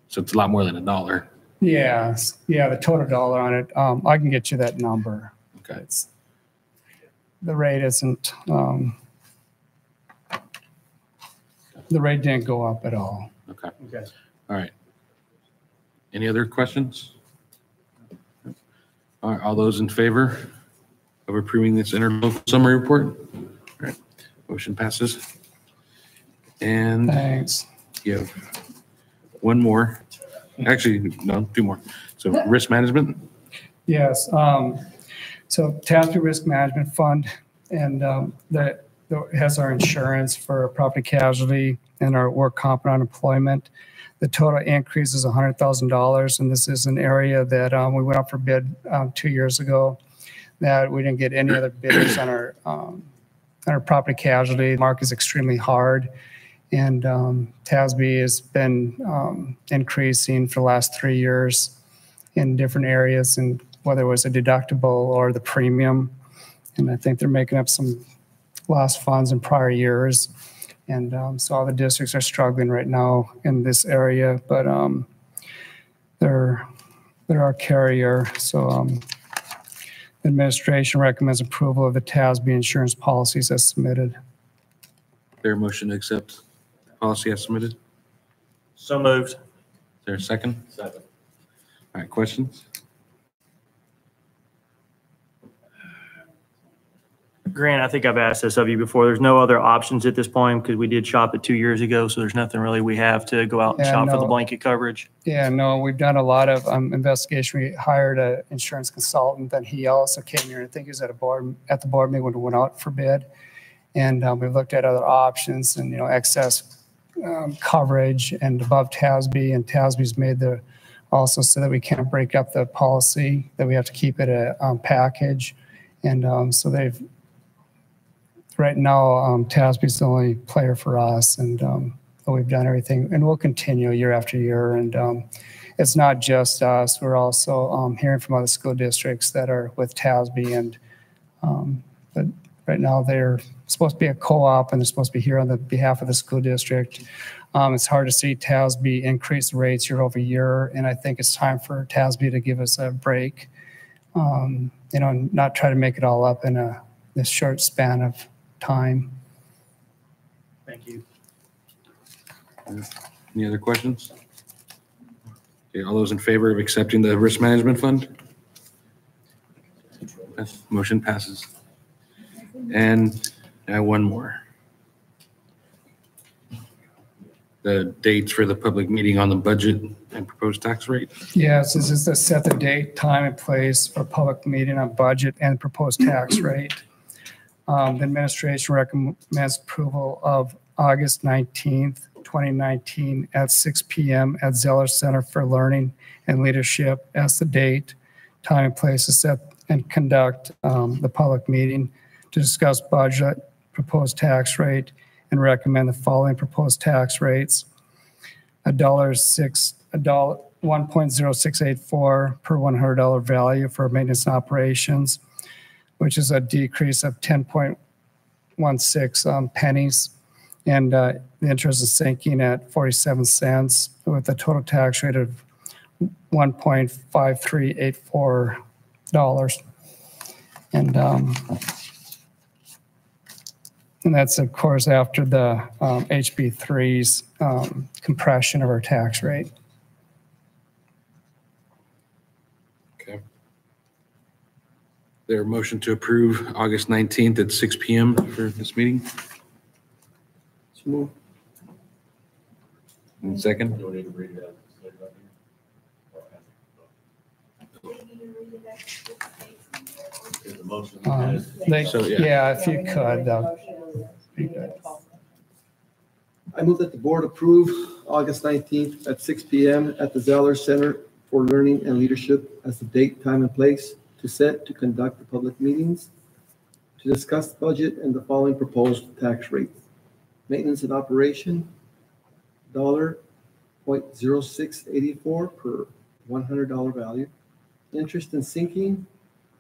so it's a lot more than $1. yeah, the total dollar on it. I can get you that number. Okay. The rate isn't, the rate didn't go up at all. Okay. Okay. All right. Any other questions? All right, all those in favor of approving this interlocal summary report? All right, motion passes. And Thanks. you have one more. Actually, no, 2 more. So risk management? Yes. So TASB Risk Management Fund, and that has our insurance for property casualty and our work comp and unemployment. The total increase is $100,000, and this is an area that we went up for bid 2 years ago. That we didn't get any other bidders on our property casualty. The market is extremely hard, and TASB has been increasing for the last 3 years in different areas, and whether it was a deductible or the premium. And I think they're making up some lost funds in prior years. And so all the districts are struggling right now in this area, but they're our carrier. So the administration recommends approval of the TASB insurance policies as submitted. Their motion to accept the policy as submitted? So moved. Is there a second? Second. All right, questions? Grant, I think I've asked this of you before. There's no other options at this point because we did shop it 2 years ago. So there's nothing really we have to go out and Yeah, shop for the no. blanket coverage. Yeah, no, we've done a lot of investigation. We hired an insurance consultant, then he also came here, I think he was at the board meeting when it went out for bid. And we looked at other options and, excess coverage and above TASB, and TASB's made also so that we can't break up the policy, that we have to keep it a package. And so right now, TASB's the only player for us, and we've done everything, and we'll continue year after year. And it's not just us; we're also hearing from other school districts that are with TASB, and but right now they're supposed to be a co-op, and they're supposed to be here on the behalf of the school district. It's hard to see TASB increase rates year over year, and I think it's time for TASB to give us a break, and not try to make it all up in this short span of time. Thank you. Any other questions? Okay, all those in favor of accepting the risk management fund? Motion passes. And I have one more. The dates for the public meeting on the budget and proposed tax rate. Yes, this is to set the date, time, and place for public meeting on budget and proposed tax rate. The administration recommends approval of August 19th, 2019 at 6 p.m. at Zeller Center for Learning and Leadership as the date, time, and place to set and conduct the public meeting to discuss budget, proposed tax rate, and recommend the following proposed tax rates: $1.0684 per $100 value for maintenance and operations, which is a decrease of 10.16 pennies, and the interest is sinking at 47 cents with a total tax rate of $1.5384. And that's, of course, after the HB3's compression of our tax rate. Okay. There a motion to approve August 19th at 6 p.m. for this meeting? And second? Do we need to read it out? Is the motion? Yeah, if you could. Be good. I move that the board approve August 19th at 6 p.m. at the Zeller Center for Learning and Leadership as the date, time, and place to set to conduct the public meetings to discuss the budget and the following proposed tax rates. Maintenance and operation, $0.0684 per $100 value. Interest and sinking,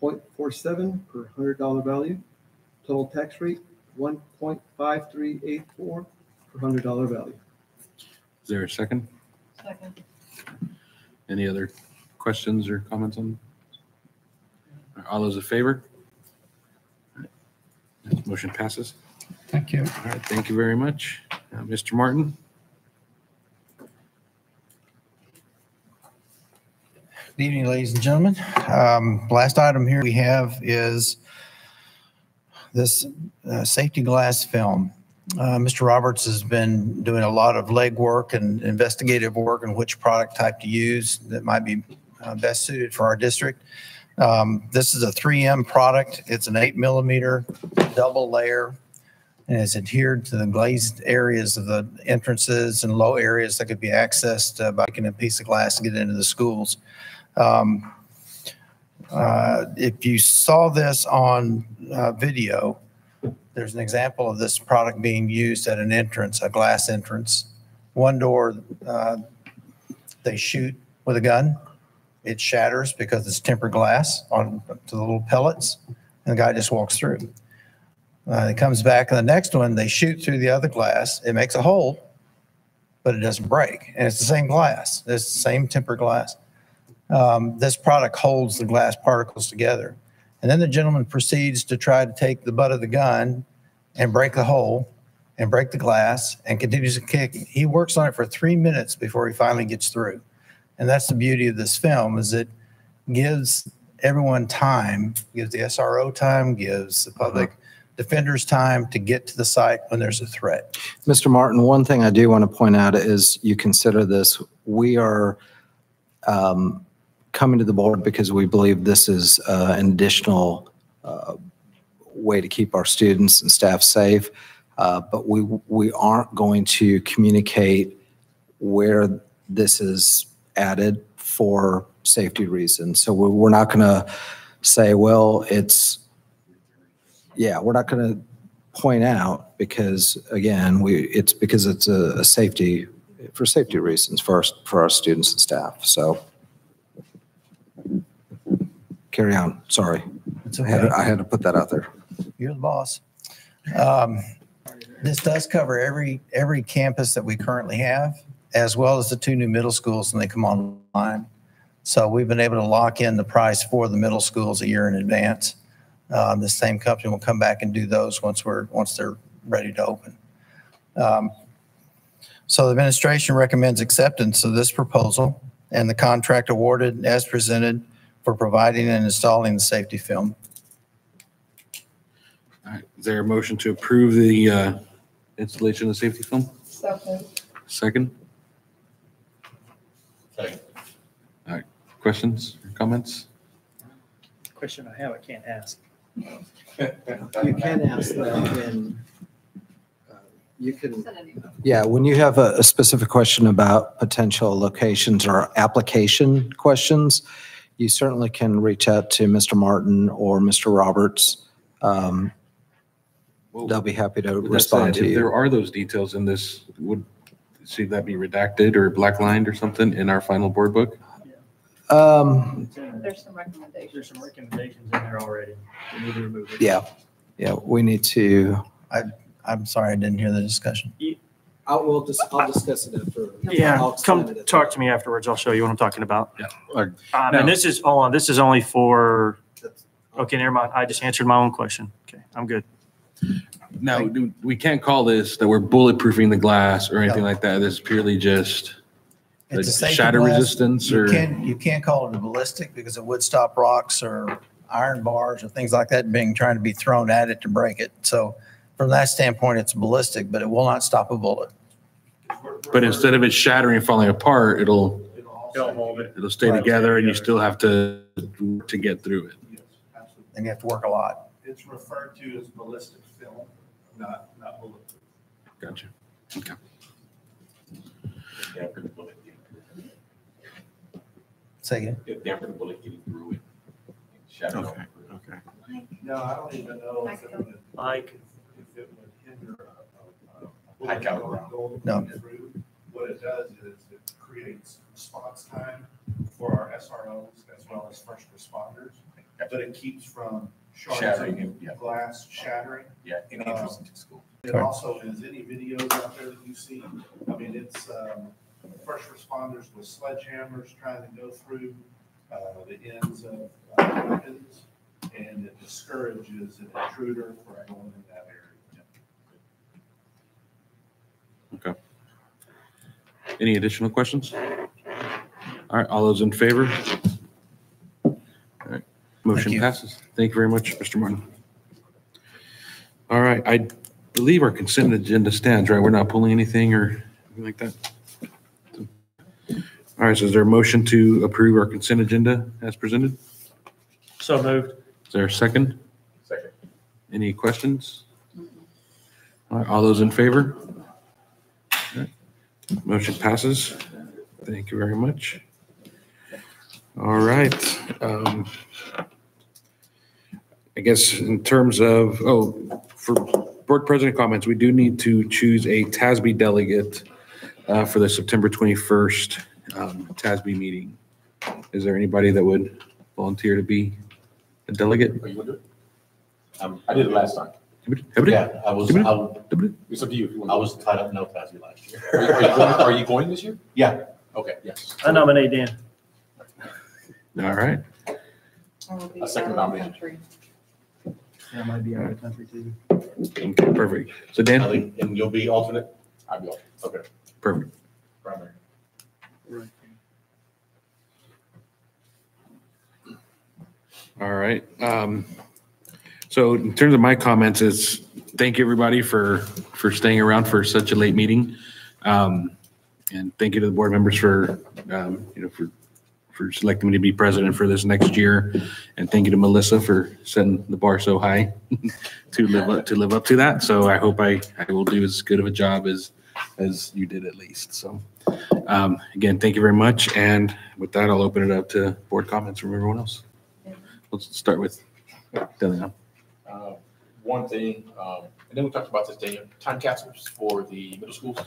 0.47 per $100 value. Total tax rate, 1.5384 per $100 value. Is there a second? Second. Any other questions or comments on? All those in favor? All right. Motion passes. Thank you. All right, thank you very much. Mr. Martin? Good evening, ladies and gentlemen. Last item here we have is this safety glass film. Mr. Roberts has been doing a lot of legwork and investigative work on which product type to use that might be best suited for our district. This is a 3M product. It's an 8mm double layer, and it's adhered to the glazed areas of the entrances and low areas that could be accessed by taking a piece of glass to get into the schools. If you saw this on video, there's an example of this product being used at an entrance, a glass entrance. One door, they shoot with a gun. It shatters because it's tempered glass on to the little pellets, and the guy just walks through. It comes back, and the next one, they shoot through the other glass. It makes a hole, but it doesn't break. And it's the same glass. It's the same tempered glass. This product holds the glass particles together. And then the gentleman proceeds to try to take the butt of the gun and break the hole and break the glass and continues to kick. He works on it for 3 minutes before he finally gets through. And that's the beauty of this film, is it gives everyone time, gives the SRO time, gives the public defenders time to get to the site when there's a threat. Mr. Martin, one thing I do want to point out is you consider this, we are coming to the board because we believe this is an additional way to keep our students and staff safe. But we aren't going to communicate where this is added for safety reasons. So we're not going to say, well, we're not going to point out because, again, it's because it's a safety, for safety reasons for our students and staff. So carry on. Sorry. It's okay. I had to put that out there. You're the boss. This does cover every campus that we currently have, as well as the 2 new middle schools when they come online. So we've been able to lock in the price for the middle schools a year in advance. The same company will come back and do those once they're ready to open. So the administration recommends acceptance of this proposal and the contract awarded as presented for providing and installing the safety film. All right, is there a motion to approve the installation of the safety film? Second? Second. All right, questions or comments? Question I have, I can't ask. You can ask that when you can. Yeah, when you have a specific question about potential locations or application questions, you certainly can reach out to Mr. Martin or Mr. Roberts. They'll be happy to respond to you. If there are those details in this, should that be redacted or blacklined or something in our final board book? There's some recommendations. There's some recommendations in there already. We need to remove it. Yeah, we need to. I'm sorry, I didn't hear the discussion. I'll discuss it after. Yeah, come talk to me afterwards. I'll show you what I'm talking about. Yeah. And this is, hold on, this is only for, okay, never mind. I just answered my own question. Okay, I'm good. Now, we can't call this that we're bulletproofing the glass or anything like that. This is purely just It's a safety shatter glass. resistance or. You can't call it a ballistic because it would stop rocks or iron bars or things like that trying to be thrown at it to break it. So from that standpoint, it's ballistic, but it will not stop a bullet. But instead of it shattering and falling apart, it'll hold it. It'll stay together and you still have to get through it. Yes, absolutely. And you have to work a lot. It's referred to as ballistic film, not bulletproof. Gotcha. Okay. Say again. If they were the bullet getting through it. Shatter. Okay. No, I don't even know if it would, Like, if it would hinder a High caliber round. bullet No. going through. What it does is it creates response time for our SROs as well as first responders, but it keeps from Shattering, shards yeah. of glass shattering. Yeah, any interest in school. It also is any videos out there that you see. I mean, it's first responders with sledgehammers trying to go through the ends of weapons, and it discourages an intruder from going in that area. Okay. Any additional questions? All right, all those in favor? All right, motion passes. Thank you very much, Mr. Martin. All right, I believe our consent agenda stands, right? We're not pulling anything or anything like that? All right, so is there a motion to approve our consent agenda as presented? so moved. Is there a second? Second. Any questions? All right, all those in favor? All right, motion passes. Thank you very much. All right. I guess in terms of, for board president comments, we do need to choose a TASB delegate for the September 21st TASB meeting. Is there anybody that would volunteer to be a delegate? Are you gonna do it? I did it last time. Yeah, It's up to you. If you want. I was tied up in El Paso last year. Are you going this year? Yeah. Okay, yes. I nominate Dan. All right. A second nomination. I might be out of the country too. Okay, perfect. So Dan? And you'll be alternate? I'll be alternate. Okay. Perfect. Primary. All right. So in terms of my comments is thank you everybody for staying around for such a late meeting. And thank you to the board members for, for selecting me to be president for this next year. And thank you to Melissa for setting the bar so high to live up to that. So I hope I will do as good of a job as you did at least. So again, thank you very much. And with that, I'll open it up to board comments from everyone else. Let's start with Delian. One thing, and then we talked about this thing, time capsules for the middle schools.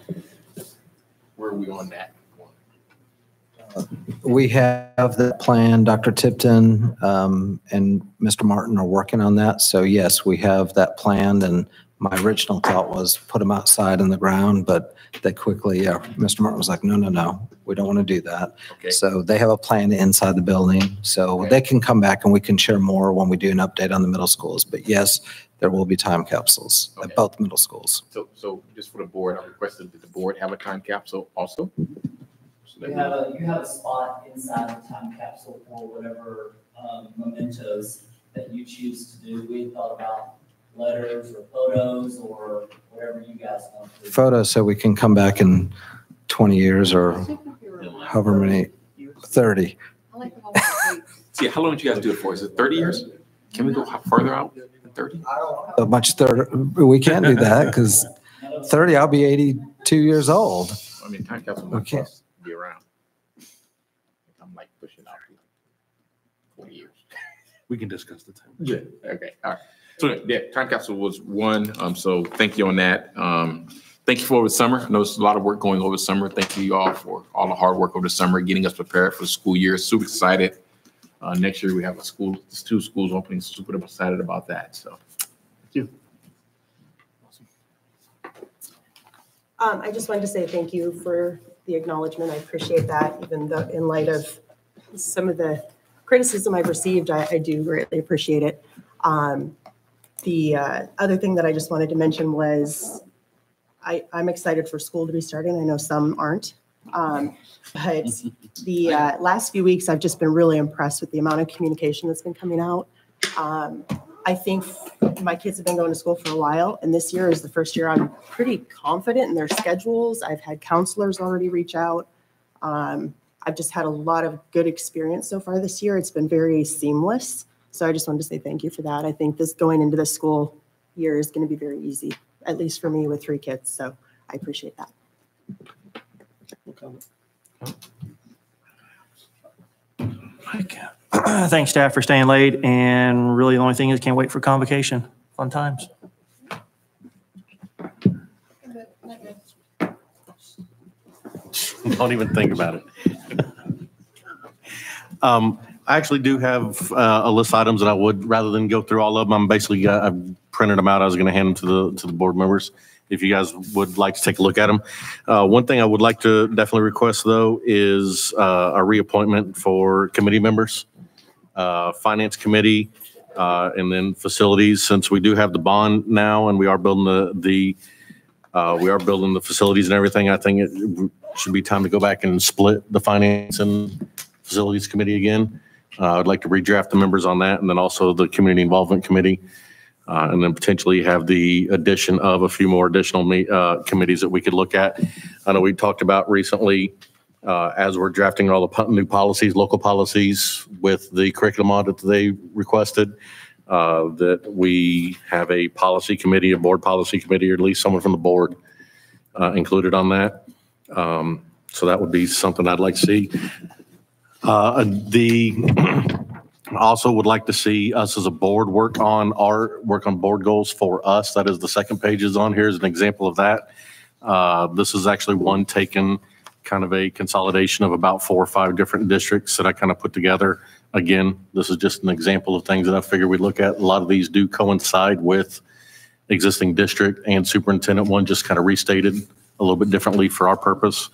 Where are we on that? We have the plan. Dr. Tipton and Mr. Martin are working on that. So yes, we have that planned. And my original thought was put them outside in the ground, but they quickly, Mr. Martin was like, no, we don't want to do that. Okay. So they have a plan inside the building. So they can come back and we can share more when we do an update on the middle schools. But yes, there will be time capsules at both middle schools. So just for the board, I requested that the board have a time capsule also. So You have a spot inside the time capsule for whatever mementos that you choose to do. We thought about letters or photos or whatever you guys want to do. Photos so we can come back in 20 years or however many, 30. See, how long did you guys do it for? Is it 30 years? Can we go further out than 30? A much 30. We can't do that because 30, I'll be 82 years old. I mean, time capsule We can't. must be around. I'm like pushing out 40 years. We can discuss the time. Yeah. Okay. All right. So yeah, time capsule was one. So thank you on that. Thank you for over the summer. I know there's a lot of work going over the summer. Thank you all for all the hard work over the summer, getting us prepared for the school year. Super excited. Next year we have two schools opening. Super excited about that. So thank you. I just wanted to say thank you for the acknowledgement. I appreciate that, even though in light of some of the criticism I've received, I do greatly appreciate it. The other thing that I just wanted to mention was I'm excited for school to be starting. I know some aren't. But the last few weeks, I've just been really impressed with the amount of communication that's been coming out. I think my kids have been going to school for a while, and this year is the first year I'm pretty confident in their schedules. I've had counselors already reach out. I've just had a lot of good experience so far this year. It's been very seamless. So I just wanted to say thank you for that. I think this going into the school year is going to be very easy, at least for me with 3 kids. So I appreciate that. Thanks, staff, for staying late. And really, the only thing is, can't wait for convocation. Fun times. Don't even think about it. I actually do have a list of items that I would, rather than go through all of them, I'm basically, I've printed them out. I was going to hand them to the board members if you guys would like to take a look at them. One thing I would like to definitely request, though, is a reappointment for committee members, finance committee, and then facilities. Since we do have the bond now and we are building the facilities and everything, I think it should be time to go back and split the finance and facilities committee again. I'd like to redraft the members on that, and then also the community involvement committee. And then potentially have the addition of a few more additional committees that we could look at. I know we talked about recently, as we're drafting all the new policies, local policies with the curriculum audit that they requested, that we have a policy committee, a board policy committee, or at least someone from the board included on that. So that would be something I'd like to see. I also would like to see us as a board work on board goals for us. That is the second page is on here as an example of that. This is actually one taken kind of a consolidation of about 4 or 5 different districts that I kind of put together. Again, this is just an example of things that I figured we'd look at. A lot of these do coincide with existing district and superintendent one, just kind of restated a little bit differently for our purpose.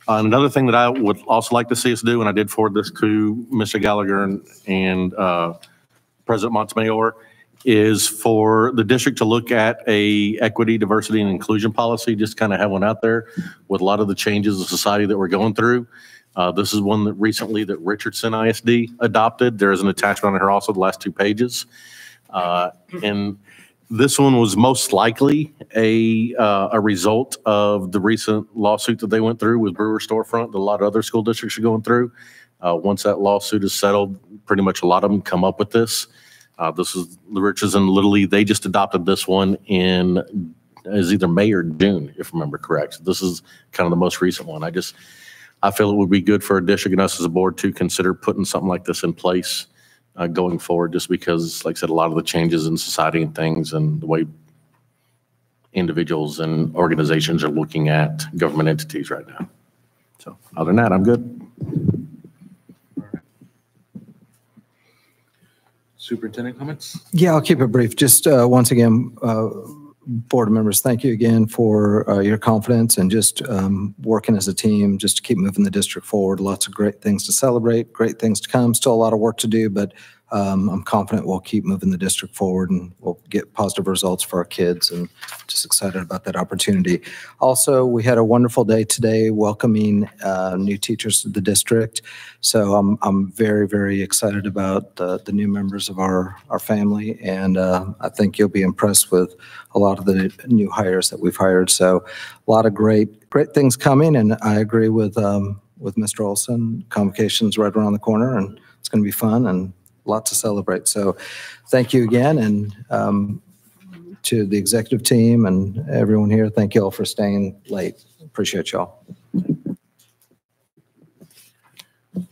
Another thing that I would also like to see us do, and I did forward this to Mr. Gallagher and President Montemayor, is for the district to look at a equity, diversity, and inclusion policy, just kind of have one out there with a lot of the changes of society that we're going through. This is one that recently that Richardson ISD adopted. There is an attachment on here also, the last 2 pages. And this one was most likely a result of the recent lawsuit that they went through with Brewer Storefront that a lot of other school districts are going through. Once that lawsuit is settled, pretty much a lot of them come up with this. This is the Richardson Little League. They just adopted this one in is either May or June, if I remember correct. So this is kind of the most recent one. I feel it would be good for a district and us as a board to consider putting something like this in place going forward, just because, like I said, a lot of the changes in society and things and the way individuals and organizations are looking at government entities right now. So other than that, I'm good. Superintendent comments? Yeah, I'll keep it brief. Just once again, board members, thank you again for your confidence and just working as a team just to keep moving the district forward. Lots of great things to celebrate, great things to come. Still a lot of work to do, but I'm confident we'll keep moving the district forward and we'll get positive results for our kids, and just excited about that opportunity. Also, we had a wonderful day today welcoming new teachers to the district. So I'm very, very excited about the new members of our family, and I think you'll be impressed with a lot of the new hires that we've hired. So a lot of great things coming, and I agree with Mr. Olson. Convocation's right around the corner, and it's going to be fun and lots to celebrate. So thank you again, and to the executive team and everyone here, thank you all for staying late. Appreciate y'all.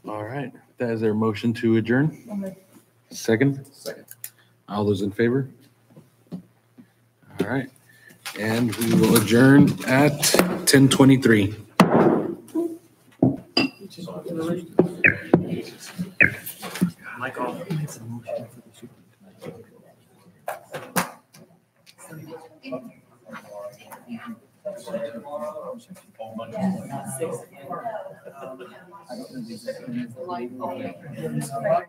All right. That is their motion to adjourn. Second? Second. All those in favor? All right. And we will adjourn at 10:23. Mike off. Yeah.